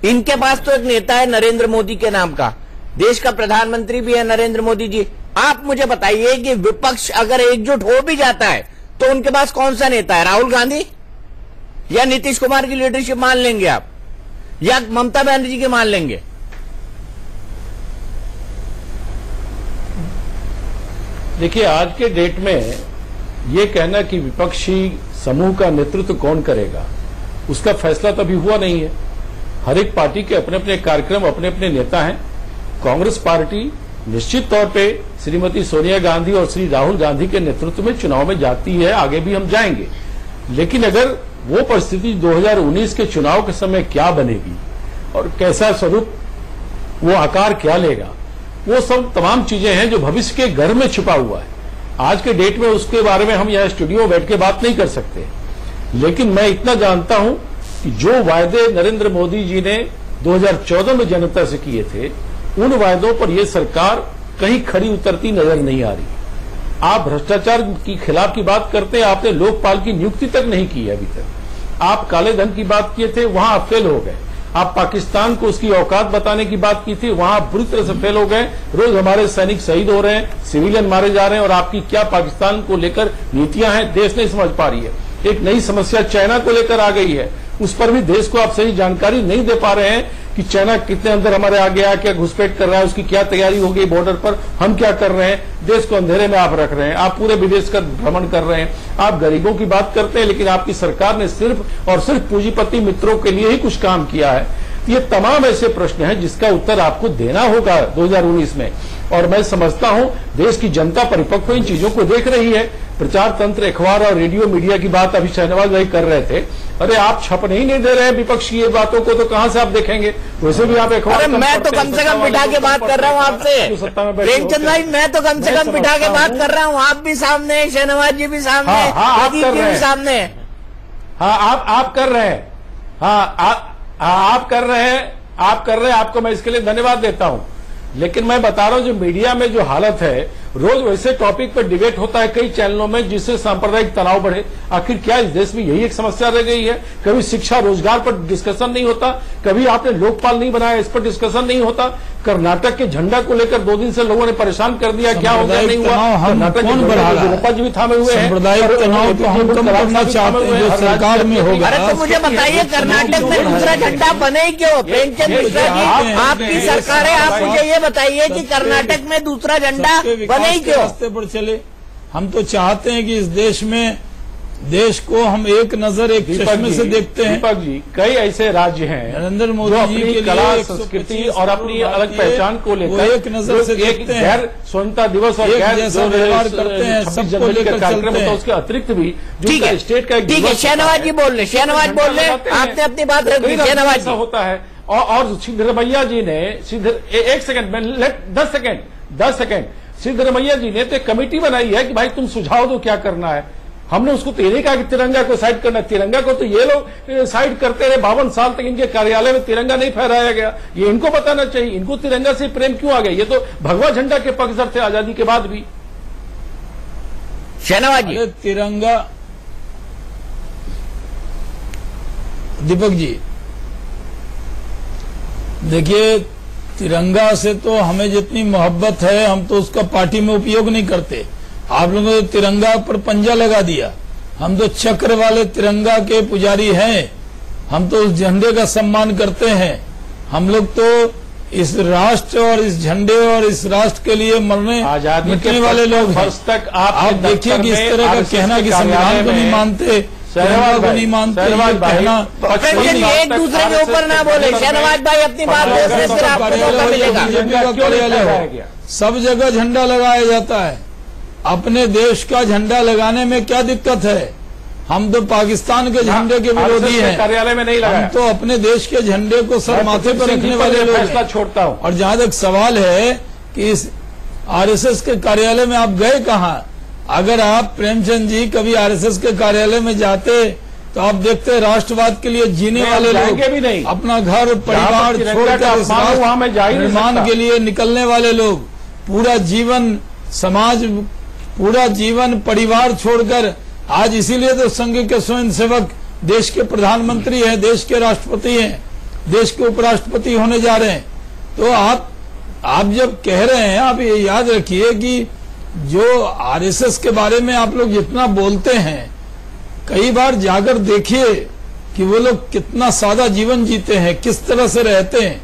इनके पास तो एक नेता है नरेंद्र मोदी के नाम का, देश का प्रधानमंत्री भी है नरेंद्र मोदी जी। आप मुझे बताइए कि विपक्ष अगर एकजुट हो भी जाता है तो उनके पास कौन सा नेता है? राहुल गांधी या नीतीश कुमार की लीडरशिप मान लेंगे आप, या ममता बनर्जी के मान लेंगे? देखिए, आज के डेट में ये कहना कि विपक्षी समूह का नेतृत्व कौन करेगा, उसका फैसला तो अभी हुआ नहीं है। हर एक पार्टी के अपने अपने कार्यक्रम, अपने अपने नेता हैं। कांग्रेस पार्टी निश्चित तौर पे श्रीमती सोनिया गांधी और श्री राहुल गांधी के नेतृत्व में चुनाव में जाती है, आगे भी हम जाएंगे। लेकिन अगर वो परिस्थिति 2019 के चुनाव के समय क्या बनेगी और कैसा स्वरूप, वो आकार क्या लेगा, वो सब तमाम चीजें हैं जो भविष्य के घर में छुपा हुआ है। आज के डेट में उसके बारे में हम यहाँ स्टूडियो बैठ के बात नहीं कर सकते। लेकिन मैं इतना जानता हूं कि जो वायदे नरेंद्र मोदी जी ने 2014 में जनता से किए थे, उन वायदों पर यह सरकार कहीं खड़ी उतरती नजर नहीं आ रही। आप भ्रष्टाचार की खिलाफ की बात करते हैं, आपने लोकपाल की नियुक्ति तक नहीं की है अभी तक। आप काले धन की बात किए थे, वहां आप फेल हो गए। आप पाकिस्तान को उसकी औकात बताने की बात की थी, वहां आप बुरी तरह से फेल हो गए। रोज हमारे सैनिक शहीद हो रहे हैं, सिविलियन मारे जा रहे हैं, और आपकी क्या पाकिस्तान को लेकर नीतियां हैं, देश नहीं समझ पा रही है। एक नई समस्या चाइना को लेकर आ गई है, उस पर भी देश को आप सही जानकारी नहीं दे पा रहे हैं कि चाइना कितने अंदर हमारे आ गया, क्या घुसपैठ कर रहा है, उसकी क्या तैयारी हो गई बॉर्डर पर, हम क्या कर रहे हैं। देश को अंधेरे में आप रख रहे हैं। आप पूरे विदेश का भ्रमण कर रहे हैं। आप गरीबों की बात करते हैं, लेकिन आपकी सरकार ने सिर्फ और सिर्फ पूंजीपति मित्रों के लिए ही कुछ काम किया है। ये तमाम ऐसे प्रश्न हैं जिसका उत्तर आपको देना होगा 2019 में। और मैं समझता हूं देश की जनता परिपक्व इन चीजों को देख रही है। प्रचार तंत्र, अखबार और रेडियो मीडिया की बात अभी शहनवाज भाई कर रहे थे। अरे आप छपने ही नहीं दे रहे हैं विपक्ष की ये बातों को, तो कहां से आप देखेंगे? वैसे भी आप अखबार, मैं तो कम से कम बिठा के बात कर रहा हूं आपसे प्रेमचंद भाई, मैं तो कम से कम बिठा के बात कर रहा हूं। आप भी सामने, शहनवाज जी भी सामने, प्रदीप जी भी सामने। हाँ, आप कर रहे हैं। आप कर रहे हैं। आपको मैं इसके लिए धन्यवाद देता हूं। लेकिन मैं बता रहा हूं, जो मीडिया में जो हालत है, रोज वैसे टॉपिक पर डिबेट होता है कई चैनलों में, जिससे सांप्रदायिक तनाव बढ़े। आखिर क्या इस देश में यही एक समस्या रह गई है? कभी शिक्षा रोजगार पर डिस्कशन नहीं होता, कभी आपने लोकपाल नहीं बनाया, इस पर डिस्कशन नहीं होता। कर्नाटक के झंडा को लेकर 2 दिन से लोगों ने परेशान कर दिया, क्या हो गया, नहीं हुआ। कर्नाटक के जी भी थामे हुए हैं। सांप्रदायिक तनाव तो हम कम करना चाहते हैं, जो सरकार में होगा। अरे तो मुझे बताइए, कर्नाटक में दूसरा झंडा बने क्यों? प्रेमचंद मिश्रा जी, आपकी सरकार है, आप मुझे ये बताइए कि कर्नाटक में दूसरा झंडा बने क्यों? रास्ते पर चले। हम तो चाहते हैं कि इस देश में, देश को हम एक नजर, एक चश्मे से देखते हैं। दीपक जी, कई ऐसे राज्य हैं नरेंद्र मोदी जी अपनी के कला, लिए संस्कृति और अपनी अलग पहचान को लेकर एक नजर से देखते हैं। गैर स्वतंत्रता दिवस और गैर व्यवहार करते हैं, 26 जनवरी का कार्यक्रम होता है, उसके अतिरिक्त भी ठीक है, स्टेट का ठीक है। शहनवाज जी बोल रहे, शहनवाज बोल रहे, आपने अपनी बात रख दी। शहनवाज जी होता है। और सिद्धरमैया जी ने, एक सेकंड, 10 सेकंड, सिद्धरमैया जी ने तो कमेटी बनाई है कि भाई तुम सुझाव दो क्या करना है। हमने उसको तो ये नहीं कहा कि तिरंगा को साइड करना। तिरंगा को तो ये लोग साइड करते रहे। 52 साल तक इनके कार्यालय में तिरंगा नहीं फहराया गया। ये इनको बताना चाहिए, इनको तिरंगा से प्रेम क्यों आ गया। ये तो भगवा झंडा के पक्षधर थे आजादी के बाद भी। शहनवाज जी, तिरंगा, दीपक जी देखिए, तिरंगा से तो हमें जितनी मोहब्बत है, हम तो उसका पार्टी में उपयोग नहीं करते। आप लोगों ने तिरंगा पर पंजा लगा दिया। हम तो चक्र वाले तिरंगा के पुजारी हैं। हम तो उस झंडे का सम्मान करते हैं। हम लोग तो इस राष्ट्र और इस झंडे और इस राष्ट्र के लिए मरने मिटने वाले लोग हैं। आप देखिए कि इस तरह का कहना कि संविधान को नहीं मानते, शहनवाज को नहीं मानते, कहना एक दूसरे के ऊपर ना बोले। शहनवाज भाई अपनी बात बोलने से आपको मौका मिलेगा। सब जगह झंडा लगाया जाता है। अपने देश का झंडा लगाने में क्या दिक्कत है? हम तो पाकिस्तान के झंडे के विरोधी हैं। कार्यालय में नहीं लगाया। हम तो अपने देश के झंडे को सर माथे पर रखने वाले लोग हैं। छोड़ता हूं। और जहां तक सवाल है कि इस आरएसएस के कार्यालय में आप गए कहां? अगर आप प्रेमचंद जी कभी आरएसएस के कार्यालय में जाते तो आप देखते राष्ट्रवाद के लिए जीने वाले लोग भी नहीं, अपना घर परिवार छोड़कर इस राष्ट्र निर्माण के लिए निकलने वाले लोग, पूरा जीवन समाज, पूरा जीवन परिवार छोड़कर, आज इसीलिए तो संघ के स्वयंसेवक देश के प्रधानमंत्री हैं, देश के राष्ट्रपति हैं, देश के उपराष्ट्रपति होने जा रहे हैं। तो आप जब कह रहे हैं, आप ये याद रखिए कि जो आरएसएस के बारे में आप लोग जितना बोलते हैं, कई बार जाकर देखिए कि वो लोग कितना सादा जीवन जीते हैं, किस तरह से रहते हैं।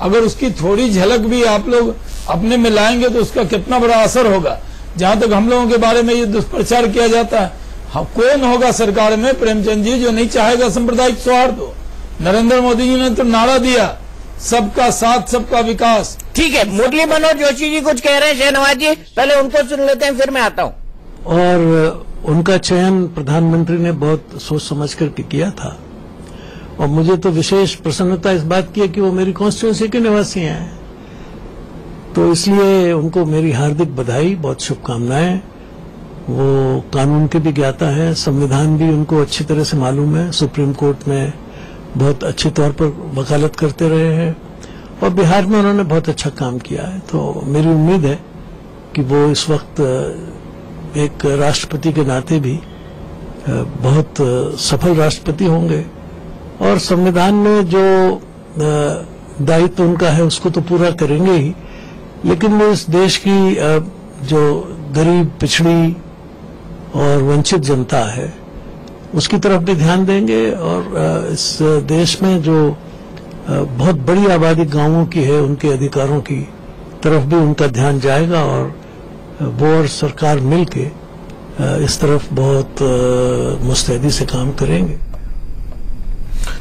अगर उसकी थोड़ी झलक भी आप लोग अपने में लाएंगे तो उसका कितना बड़ा असर होगा। जहां तक हम लोगों के बारे में ये दुष्प्रचार किया जाता है, कौन होगा सरकार में प्रेमचंद जी जो नहीं चाहेगा सांप्रदायिक सौहार्द हो। नरेंद्र मोदी जी ने तो नारा दिया, सबका साथ सबका विकास। ठीक है, मुरली मनोहर जोशी जी कुछ कह रहे हैं, शहनवाज जी पहले उनको सुन लेते हैं, फिर मैं आता हूं। और उनका चयन प्रधानमंत्री ने बहुत सोच समझ करके किया था, और मुझे तो विशेष प्रसन्नता इस बात की है कि वो मेरी कॉन्स्टिट्यूंसी के निवासी हैं, तो इसलिए उनको मेरी हार्दिक बधाई, बहुत शुभकामनाएं। वो कानून के भी ज्ञाता है, संविधान भी उनको अच्छी तरह से मालूम है, सुप्रीम कोर्ट में बहुत अच्छे तौर पर वकालत करते रहे हैं, और बिहार में उन्होंने बहुत अच्छा काम किया है। तो मेरी उम्मीद है कि वो इस वक्त एक राष्ट्रपति के नाते भी बहुत सफल राष्ट्रपति होंगे, और संविधान में जो दायित्व उनका है उसको तो पूरा करेंगे ही, लेकिन वो इस देश की जो गरीब, पिछड़ी और वंचित जनता है उसकी तरफ भी ध्यान देंगे, और इस देश में जो बहुत बड़ी आबादी गांवों की है उनके अधिकारों की तरफ भी उनका ध्यान जाएगा, और वो और सरकार मिलके इस तरफ बहुत मुस्तैदी से काम करेंगे।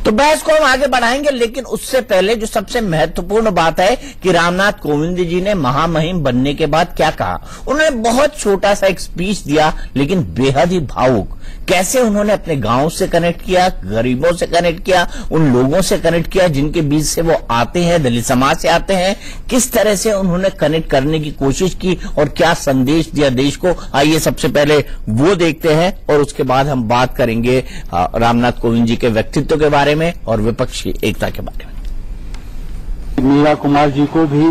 तो बहस को हम आगे बढ़ाएंगे, लेकिन उससे पहले जो सबसे महत्वपूर्ण बात है कि रामनाथ कोविंद जी ने महामहिम बनने के बाद क्या कहा। उन्होंने बहुत छोटा सा एक स्पीच दिया, लेकिन बेहद ही भावुक। कैसे उन्होंने अपने गांव से कनेक्ट किया, गरीबों से कनेक्ट किया, उन लोगों से कनेक्ट किया जिनके बीच से वो आते हैं, दलित समाज से आते हैं, किस तरह से उन्होंने कनेक्ट करने की कोशिश की और क्या संदेश दिया देश को। आइए सबसे पहले वो देखते हैं, और उसके बाद हम बात करेंगे रामनाथ कोविंद जी के व्यक्तित्व के बारे में और विपक्ष की एकता के बारे में। मीरा कुमार जी को भी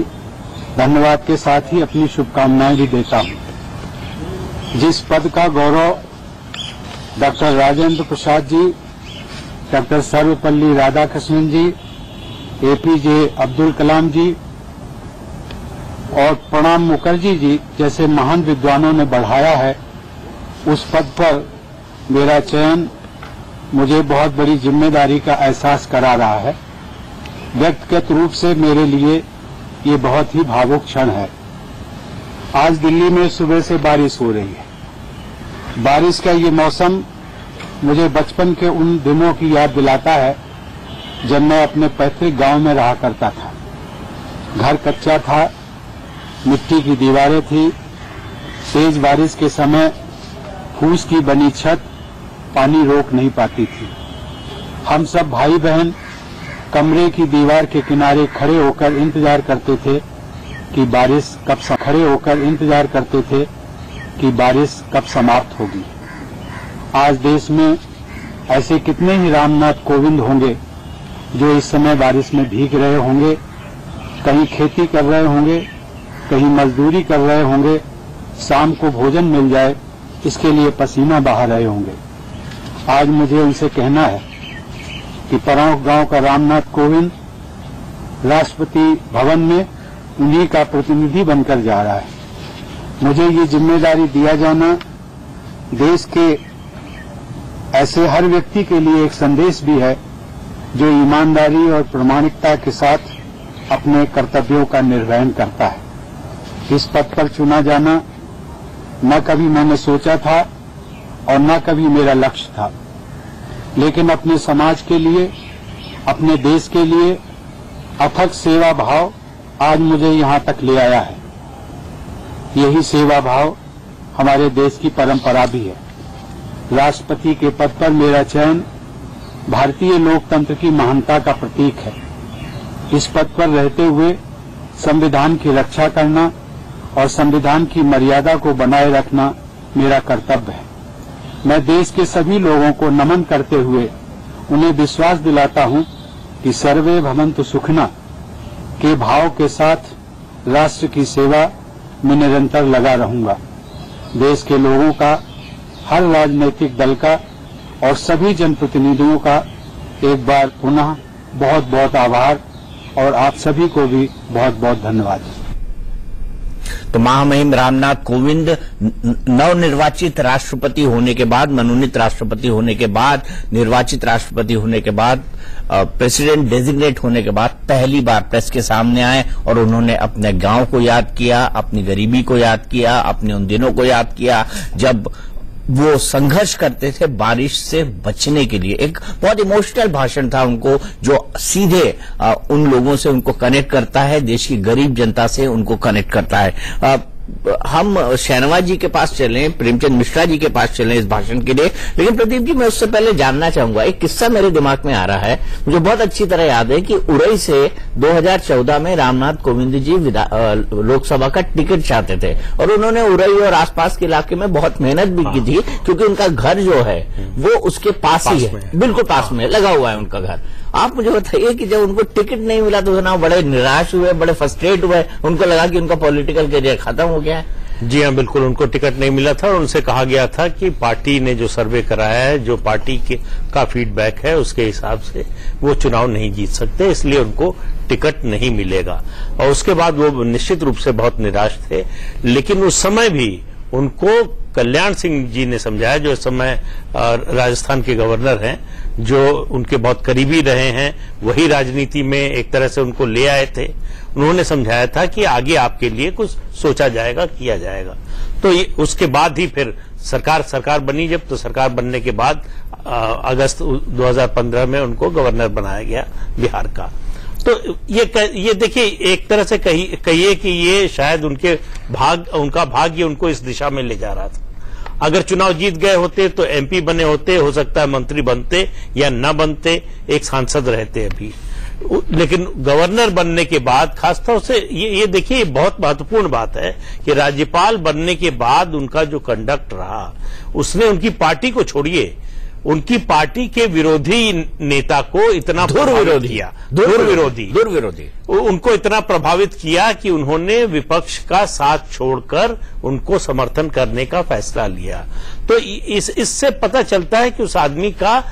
धन्यवाद के साथ ही अपनी शुभकामनाएं भी देता हूं। जिस पद का गौरव डॉक्टर राजेंद्र प्रसाद जी, डॉक्टर सर्वपल्ली राधाकृष्णन जी, एपीजे अब्दुल कलाम जी और प्रणब मुखर्जी जी जैसे महान विद्वानों ने बढ़ाया है, उस पद पर मेरा चयन मुझे बहुत बड़ी जिम्मेदारी का एहसास करा रहा है। व्यक्तिगत रूप से मेरे लिए ये बहुत ही भावुक क्षण है। आज दिल्ली में सुबह से बारिश हो रही है। बारिश का ये मौसम मुझे बचपन के उन दिनों की याद दिलाता है जब मैं अपने पैतृक गांव में रहा करता था। घर कच्चा था, मिट्टी की दीवारें थी, तेज बारिश के समय फूस की बनी छत पानी रोक नहीं पाती थी। हम सब भाई बहन कमरे की दीवार के किनारे खड़े होकर इंतजार करते थे कि बारिश कब समाप्त होगी। आज देश में ऐसे कितने ही रामनाथ कोविंद होंगे जो इस समय बारिश में भीग रहे होंगे, कहीं खेती कर रहे होंगे, कहीं मजदूरी कर रहे होंगे, शाम को भोजन मिल जाए इसके लिए पसीना बहा रहे होंगे। आज मुझे उनसे कहना है कि परौंख गांव का रामनाथ कोविंद राष्ट्रपति भवन में उन्हीं का प्रतिनिधि बनकर जा रहा है। मुझे ये जिम्मेदारी दिया जाना देश के ऐसे हर व्यक्ति के लिए एक संदेश भी है जो ईमानदारी और प्रामाणिकता के साथ अपने कर्तव्यों का निर्वहन करता है। इस पद पर चुना जाना न कभी मैंने सोचा था और न कभी मेरा लक्ष्य था, लेकिन अपने समाज के लिए, अपने देश के लिए अथक सेवा भाव आज मुझे यहां तक ले आया है। यही सेवा भाव हमारे देश की परंपरा भी है। राष्ट्रपति के पद पर मेरा चयन भारतीय लोकतंत्र की महानता का प्रतीक है। इस पद पर रहते हुए संविधान की रक्षा करना और संविधान की मर्यादा को बनाए रखना मेरा कर्तव्य है। मैं देश के सभी लोगों को नमन करते हुए उन्हें विश्वास दिलाता हूं कि सर्वे भवन्तु सुखिनः के भाव के साथ राष्ट्र की सेवा में निरंतर लगा रहूंगा। देश के लोगों का, हर राजनीतिक दल का और सभी जनप्रतिनिधियों का एक बार पुनः बहुत बहुत आभार और आप सभी को भी बहुत बहुत धन्यवाद। तो महामहिम रामनाथ कोविंद नवनिर्वाचित राष्ट्रपति होने के बाद, मनोनीत राष्ट्रपति होने के बाद, निर्वाचित राष्ट्रपति होने के बाद, प्रेसिडेंट डेजिग्नेट होने के बाद पहली बार प्रेस के सामने आए और उन्होंने अपने गांव को याद किया, अपनी गरीबी को याद किया, अपने उन दिनों को याद किया जब वो संघर्ष करते थे बारिश से बचने के लिए। एक बहुत इमोशनल भाषण था उनको, जो सीधे उन लोगों से उनको कनेक्ट करता है, देश की गरीब जनता से उनको कनेक्ट करता है। हम शहनवाज जी के पास चलें, प्रेमचंद मिश्रा जी के पास चलें इस भाषण के लिए, लेकिन प्रदीप जी मैं उससे पहले जानना चाहूंगा, एक किस्सा मेरे दिमाग में आ रहा है, मुझे बहुत अच्छी तरह याद है कि उड़ई से 2014 में रामनाथ कोविंद जी लोकसभा का टिकट चाहते थे और उन्होंने उड़ई और आसपास के इलाके में बहुत मेहनत भी की थी, क्योंकि उनका घर जो है वो उसके पास ही है, बिल्कुल पास में लगा हुआ है उनका घर। आप मुझे बताइए कि जब उनको टिकट नहीं मिला तो ना बड़े निराश हुए, बड़े फ्रस्ट्रेट हुए, उनको लगा कि उनका पॉलिटिकल करियर खत्म हो गया है। जी हाँ, बिल्कुल उनको टिकट नहीं मिला था और उनसे कहा गया था कि पार्टी ने जो सर्वे कराया है, जो पार्टी का फीडबैक है, उसके हिसाब से वो चुनाव नहीं जीत सकते, इसलिए उनको टिकट नहीं मिलेगा। और उसके बाद वो निश्चित रूप से बहुत निराश थे, लेकिन उस समय भी उनको कल्याण सिंह जी ने समझाया, जो इस समय राजस्थान के गवर्नर हैं, जो उनके बहुत करीबी रहे हैं, वही राजनीति में एक तरह से उनको ले आए थे। उन्होंने समझाया था कि आगे आपके लिए कुछ सोचा जाएगा, किया जाएगा। तो उसके बाद ही फिर सरकार बनी, जब तो सरकार बनने के बाद अगस्त 2015 में उनको गवर्नर बनाया गया बिहार का। तो ये देखिए, एक तरह से कहिए कि ये शायद उनका भाग्य उनको इस दिशा में ले जा रहा था। अगर चुनाव जीत गए होते तो एमपी बने होते, हो सकता है मंत्री बनते या न बनते, एक सांसद रहते अभी। लेकिन गवर्नर बनने के बाद, खासतौर से ये देखिए, बहुत महत्वपूर्ण बात है कि राज्यपाल बनने के बाद उनका जो कंडक्ट रहा, उसने उनकी पार्टी को छोड़िए, उनकी पार्टी के विरोधी नेता को इतना दुर्विरोधी उनको इतना प्रभावित किया कि उन्होंने विपक्ष का साथ छोड़कर उनको समर्थन करने का फैसला लिया। तो इससे पता चलता है कि उस आदमी का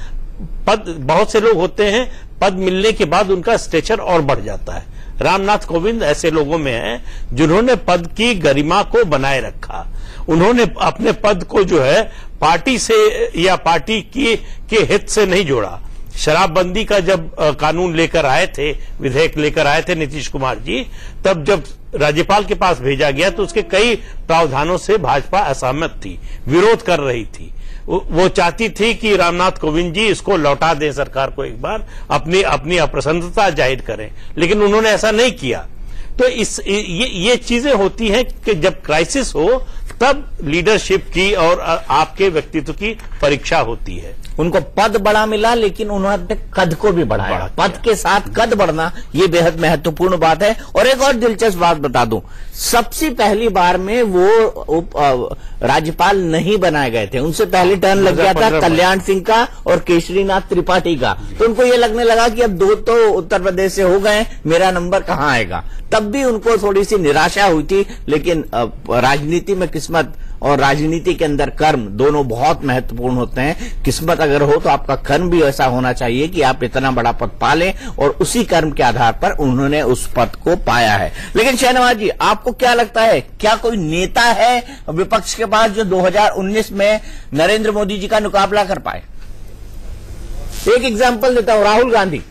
पद, बहुत से लोग होते हैं पद मिलने के बाद उनका स्टेचर और बढ़ जाता है। रामनाथ कोविंद ऐसे लोगों में हैं जिन्होंने पद की गरिमा को बनाए रखा। उन्होंने अपने पद को जो है पार्टी से या पार्टी के हित से नहीं जोड़ा। शराबबंदी का जब कानून लेकर आए थे, विधेयक लेकर आए थे नीतीश कुमार जी, तब जब राज्यपाल के पास भेजा गया तो उसके कई प्रावधानों से भाजपा असहमत थी, विरोध कर रही थी। वो चाहती थी कि रामनाथ कोविंद जी इसको लौटा दें सरकार को, एक बार अपनी अप्रसन्नता जाहिर करें, लेकिन उन्होंने ऐसा नहीं किया। तो ये चीजें होती हैं कि जब क्राइसिस हो तब लीडरशिप की और आपके व्यक्तित्व की परीक्षा होती है। उनको पद बड़ा मिला, लेकिन उन्होंने कद को भी बढ़ाया। पद के साथ कद बढ़ना ये बेहद महत्वपूर्ण बात है। और एक और दिलचस्प बात बता दूं, सबसे पहली बार में वो राज्यपाल नहीं बनाए गए थे, उनसे पहले टर्न लग गया था कल्याण सिंह का और केशरीनाथ त्रिपाठी का। तो उनको ये लगने लगा कि अब 2 तो उत्तर प्रदेश से हो गए, मेरा नंबर कहां आएगा। तब भी उनको थोड़ी सी निराशा हुई थी, लेकिन राजनीति में किस्मत और राजनीति के अंदर कर्म दोनों बहुत महत्वपूर्ण होते हैं। किस्मत अगर हो तो आपका कर्म भी ऐसा होना चाहिए कि आप इतना बड़ा पद पालें, और उसी कर्म के आधार पर उन्होंने उस पद को पाया है। लेकिन शहनवाज जी, आपको क्या लगता है, क्या कोई नेता है विपक्ष के पास जो 2019 में नरेंद्र मोदी जी का मुकाबला कर पाए? एक एग्जाम्पल देता हूं, राहुल गांधी।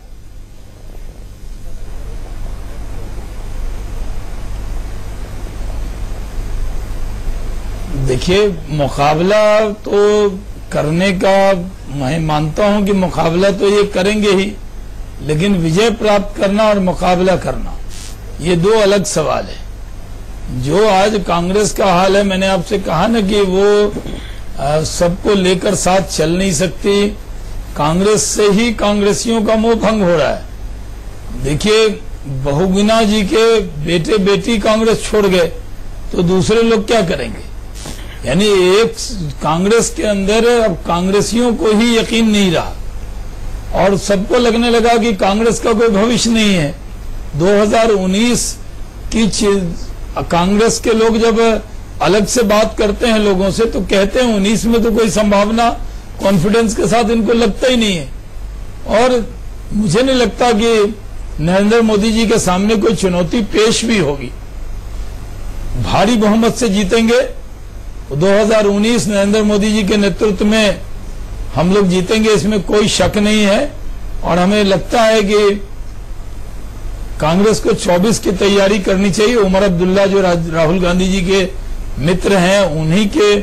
देखिए, मुकाबला तो करने का मैं मानता हूं कि मुकाबला तो ये करेंगे ही, लेकिन विजय प्राप्त करना और मुकाबला करना ये 2 अलग सवाल है। जो आज कांग्रेस का हाल है, मैंने आपसे कहा ना कि वो सबको लेकर साथ चल नहीं सकती, कांग्रेस से ही कांग्रेसियों का मोह भंग हो रहा है। देखिए, बहुगुना जी के बेटे बेटी कांग्रेस छोड़ गए तो दूसरे लोग क्या करेंगे? यानी एक कांग्रेस के अंदर अब कांग्रेसियों को ही यकीन नहीं रहा और सबको लगने लगा कि कांग्रेस का कोई भविष्य नहीं है। 2019 की कांग्रेस के लोग जब अलग से बात करते हैं लोगों से तो कहते हैं 19 में तो कोई संभावना कॉन्फिडेंस के साथ इनको लगता ही नहीं है। और मुझे नहीं लगता कि नरेंद्र मोदी जी के सामने कोई चुनौती पेश भी होगी। भारी बहुमत से जीतेंगे 2019 नरेंद्र मोदी जी के नेतृत्व में हम लोग जीतेंगे, इसमें कोई शक नहीं है। और हमें लगता है कि कांग्रेस को 24 की तैयारी करनी चाहिए। उमर अब्दुल्ला जो राहुल गांधी जी के मित्र हैं उन्हीं के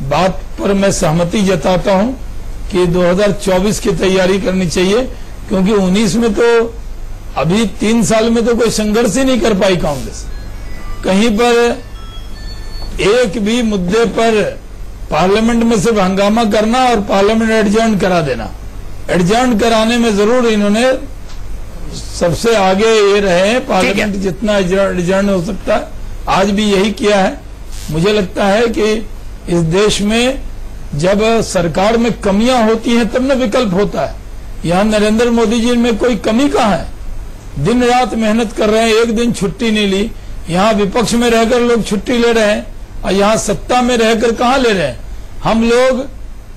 बात पर मैं सहमति जताता हूं कि 2024 की तैयारी करनी चाहिए, क्योंकि 19 में तो अभी 3 साल में तो कोई संघर्ष ही नहीं कर पाई कांग्रेस। कहीं पर एक भी मुद्दे पर पार्लियामेंट में सिर्फ हंगामा करना और पार्लियामेंट एडजर्न करा देना। एडजर्न कराने में जरूर इन्होंने सबसे आगे ये रहे हैं, पार्लियामेंट जितना एडजर्न हो सकता है आज भी यही किया है। मुझे लगता है कि इस देश में जब सरकार में कमियां होती हैं तब न विकल्प होता है। यहां नरेंद्र मोदी जी में कोई कमी कहां है, दिन रात मेहनत कर रहे हैं, एक दिन छुट्टी नहीं ली। यहां विपक्ष में रहकर लोग छुट्टी ले रहे हैं और यहां सत्ता में रहकर कहां ले रहे हैं। हम लोग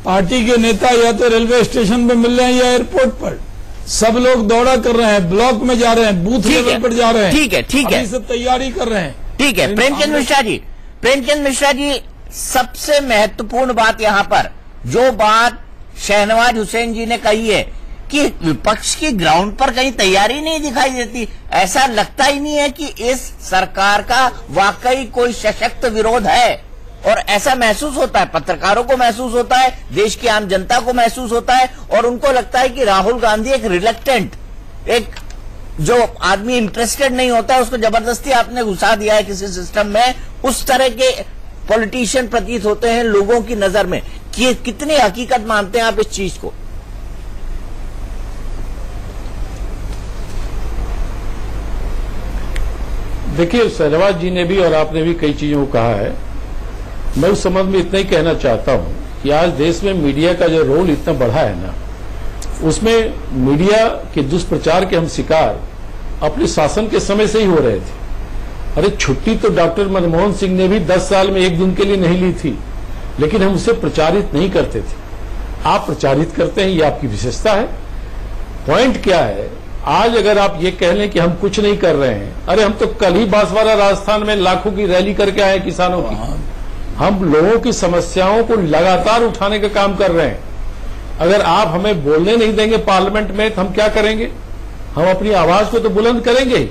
पार्टी के नेता या तो रेलवे स्टेशन पे मिल रहे हैं या एयरपोर्ट पर, सब लोग दौड़ा कर रहे हैं, ब्लॉक में जा रहे हैं, बूथ लेवल पर जा रहे हैं। ठीक है अभी से तैयारी कर रहे हैं। ठीक है प्रेमचंद मिश्रा जी, सबसे महत्वपूर्ण बात यहां पर जो बात शहनवाज हुसैन जी ने कही है कि विपक्ष की ग्राउंड पर कहीं तैयारी नहीं दिखाई देती। ऐसा लगता ही नहीं है कि इस सरकार का वाकई कोई सशक्त विरोध है, और ऐसा महसूस होता है, पत्रकारों को महसूस होता है, देश की आम जनता को महसूस होता है, और उनको लगता है कि राहुल गांधी एक रिलेक्टेंट, एक जो आदमी इंटरेस्टेड नहीं होता है उसको जबरदस्ती आपने घुसा दिया है किसी सिस्टम में, उस तरह के पॉलिटिशियन प्रतीत होते हैं लोगों की नजर में। कि कितनी हकीकत मानते हैं आप इस चीज को? देखिए, शहनवाज जी ने भी और आपने भी कई चीजों को कहा है। मैं उस संबंध में इतना ही कहना चाहता हूं कि आज देश में मीडिया का जो रोल इतना बढ़ा है ना, उसमें मीडिया के दुष्प्रचार के हम शिकार अपने शासन के समय से ही हो रहे थे। अरे छुट्टी तो डॉक्टर मनमोहन सिंह ने भी 10 साल में एक दिन के लिए नहीं ली थी, लेकिन हम उसे प्रचारित नहीं करते थे। आप प्रचारित करते हैं, ये आपकी विशेषता है। पॉइंट क्या है, आज अगर आप ये कह लें कि हम कुछ नहीं कर रहे हैं, अरे हम तो कल ही बांसवाड़ा राजस्थान में लाखों की रैली करके आए किसानों की। हम लोगों की समस्याओं को लगातार उठाने का काम कर रहे हैं। अगर आप हमें बोलने नहीं देंगे पार्लियामेंट में तो हम क्या करेंगे? हम अपनी आवाज को तो बुलंद करेंगे।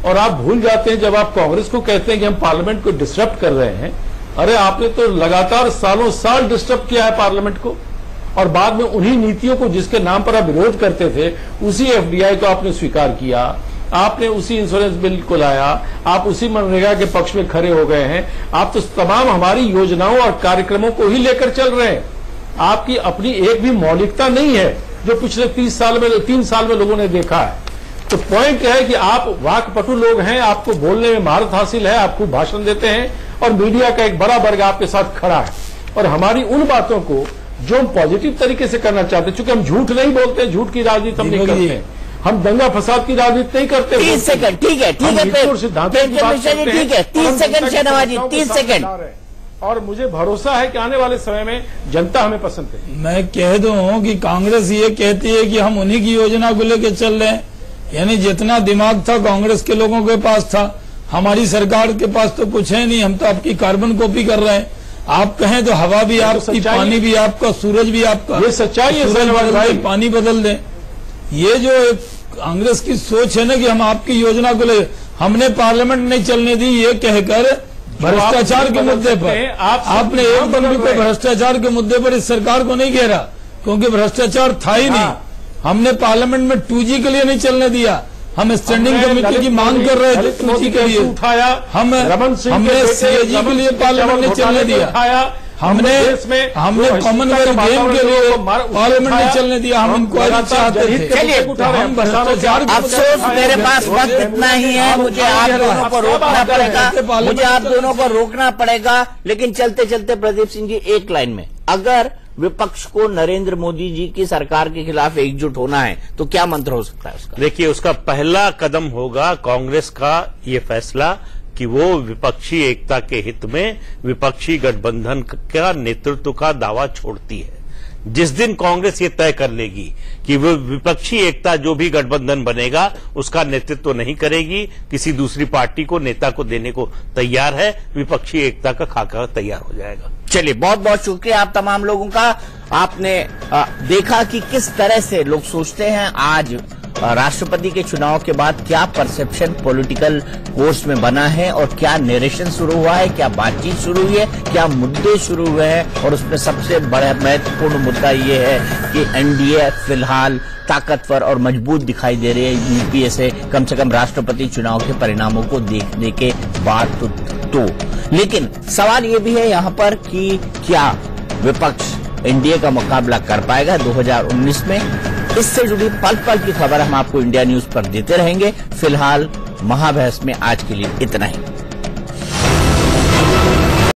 और आप भूल जाते हैं जब आप कांग्रेस को कहते हैं कि हम पार्लियामेंट को डिस्टर्ब कर रहे हैं, अरे आपने तो लगातार सालों साल डिस्टर्ब किया है पार्लियामेंट को, और बाद में उन्हीं नीतियों को जिसके नाम पर आप विरोध करते थे, उसी एफडीआई को आपने स्वीकार किया, आपने उसी इंश्योरेंस बिल को लाया, आप उसी मनरेगा के पक्ष में खड़े हो गए हैं। आप तो तमाम हमारी योजनाओं और कार्यक्रमों को ही लेकर चल रहे हैं। आपकी अपनी एक भी मौलिकता नहीं है जो पिछले 3 साल में लोगों ने देखा है। तो पॉइंट यह है कि आप वाकपटु लोग हैं, आपको बोलने में महारत हासिल है, आप खूब भाषण देते हैं, और मीडिया का एक बड़ा वर्ग आपके साथ खड़ा है। और हमारी उन बातों को जो हम पॉजिटिव तरीके से करना चाहते हैं, चूंकि हम झूठ नहीं बोलते, झूठ की राजनीति हम नहीं करते, हम दंगा फसाद की राजनीति नहीं करते। 30 सेकंड, ठीक है, ठीक है, 30 सेकंड शहनवाज जी, 30 सेकंड। और मुझे भरोसा है कि आने वाले समय में जनता हमें पसंद करेगी। मैं कह दूं कि कांग्रेस ये कहती है कि हम उन्हीं की योजना को लेकर चल रहे हैं, यानी जितना दिमाग था कांग्रेस के लोगों के पास था, हमारी सरकार के पास तो कुछ है नहीं। हम तो आपकी कार्बन कॉपी कर रहे हैं। आप कहें तो हवा भी आपकी, पानी भी आपका, सूरज भी आपका। ये सच्चाई है, सूरज बदल दे, पानी बदल दें। ये जो कांग्रेस की सोच है ना कि हम आपकी योजना को ले, हमने पार्लियामेंट नहीं चलने दी, ये कहकर भ्रष्टाचार के मुद्दे पर आपने एक दिन भी कोई भ्रष्टाचार के मुद्दे पर इस सरकार को नहीं घेरा, क्योंकि भ्रष्टाचार था ही नहीं। हमने पार्लियामेंट में 2G के लिए नहीं चलने दिया। हम स्टैंडिंग कमेटी की मांग कर रहे थे 2G के लिए उठाया, हमने CAG के लिए पार्लियामेंट नहीं चलने दिया। हमने कॉमनवेल्थ गेम के लिए पार्लियामेंट नहीं चलने दिया, हम इंक्वायरी चाहते थे। चलिए, हम भ्रष्टाचार अफसोस मेरे पास वक्त इतना ही है, मुझे आप दोनों को रोकना पड़ेगा, लेकिन चलते चलते प्रदीप सिंह जी एक लाइन में, अगर विपक्ष को नरेंद्र मोदी जी की सरकार के खिलाफ एकजुट होना है तो क्या मंत्र हो सकता है उसका? देखिए, उसका पहला कदम होगा कांग्रेस का ये फैसला कि वो विपक्षी एकता के हित में विपक्षी गठबंधन का नेतृत्व का दावा छोड़ती है। जिस दिन कांग्रेस ये तय कर लेगी कि वो विपक्षी एकता जो भी गठबंधन बनेगा उसका नेतृत्व नहीं करेगी, किसी दूसरी पार्टी को नेता को देने को तैयार है, विपक्षी एकता का खाका तैयार हो जाएगा। चलिए, बहुत बहुत शुक्रिया आप तमाम लोगों का। आपने देखा कि किस तरह से लोग सोचते हैं। आज राष्ट्रपति के चुनाव के बाद क्या परसेप्शन पॉलिटिकल कोर्स में बना है और क्या नरेशन शुरू हुआ है, क्या बातचीत शुरू हुई है, क्या मुद्दे शुरू हुए हैं, और उसमें सबसे बड़ा महत्वपूर्ण मुद्दा ये है कि एनडीए फिलहाल ताकतवर और मजबूत दिखाई दे रही है यूपीए से कम राष्ट्रपति चुनाव के परिणामों को देखने के बाद तो। लेकिन सवाल ये भी है यहाँ पर कि क्या विपक्ष एनडीए का मुकाबला कर पाएगा 2019 में? इससे जुड़ी पल पल की खबर हम आपको इंडिया न्यूज पर देते रहेंगे। फिलहाल महाबहस में आज के लिए इतना ही।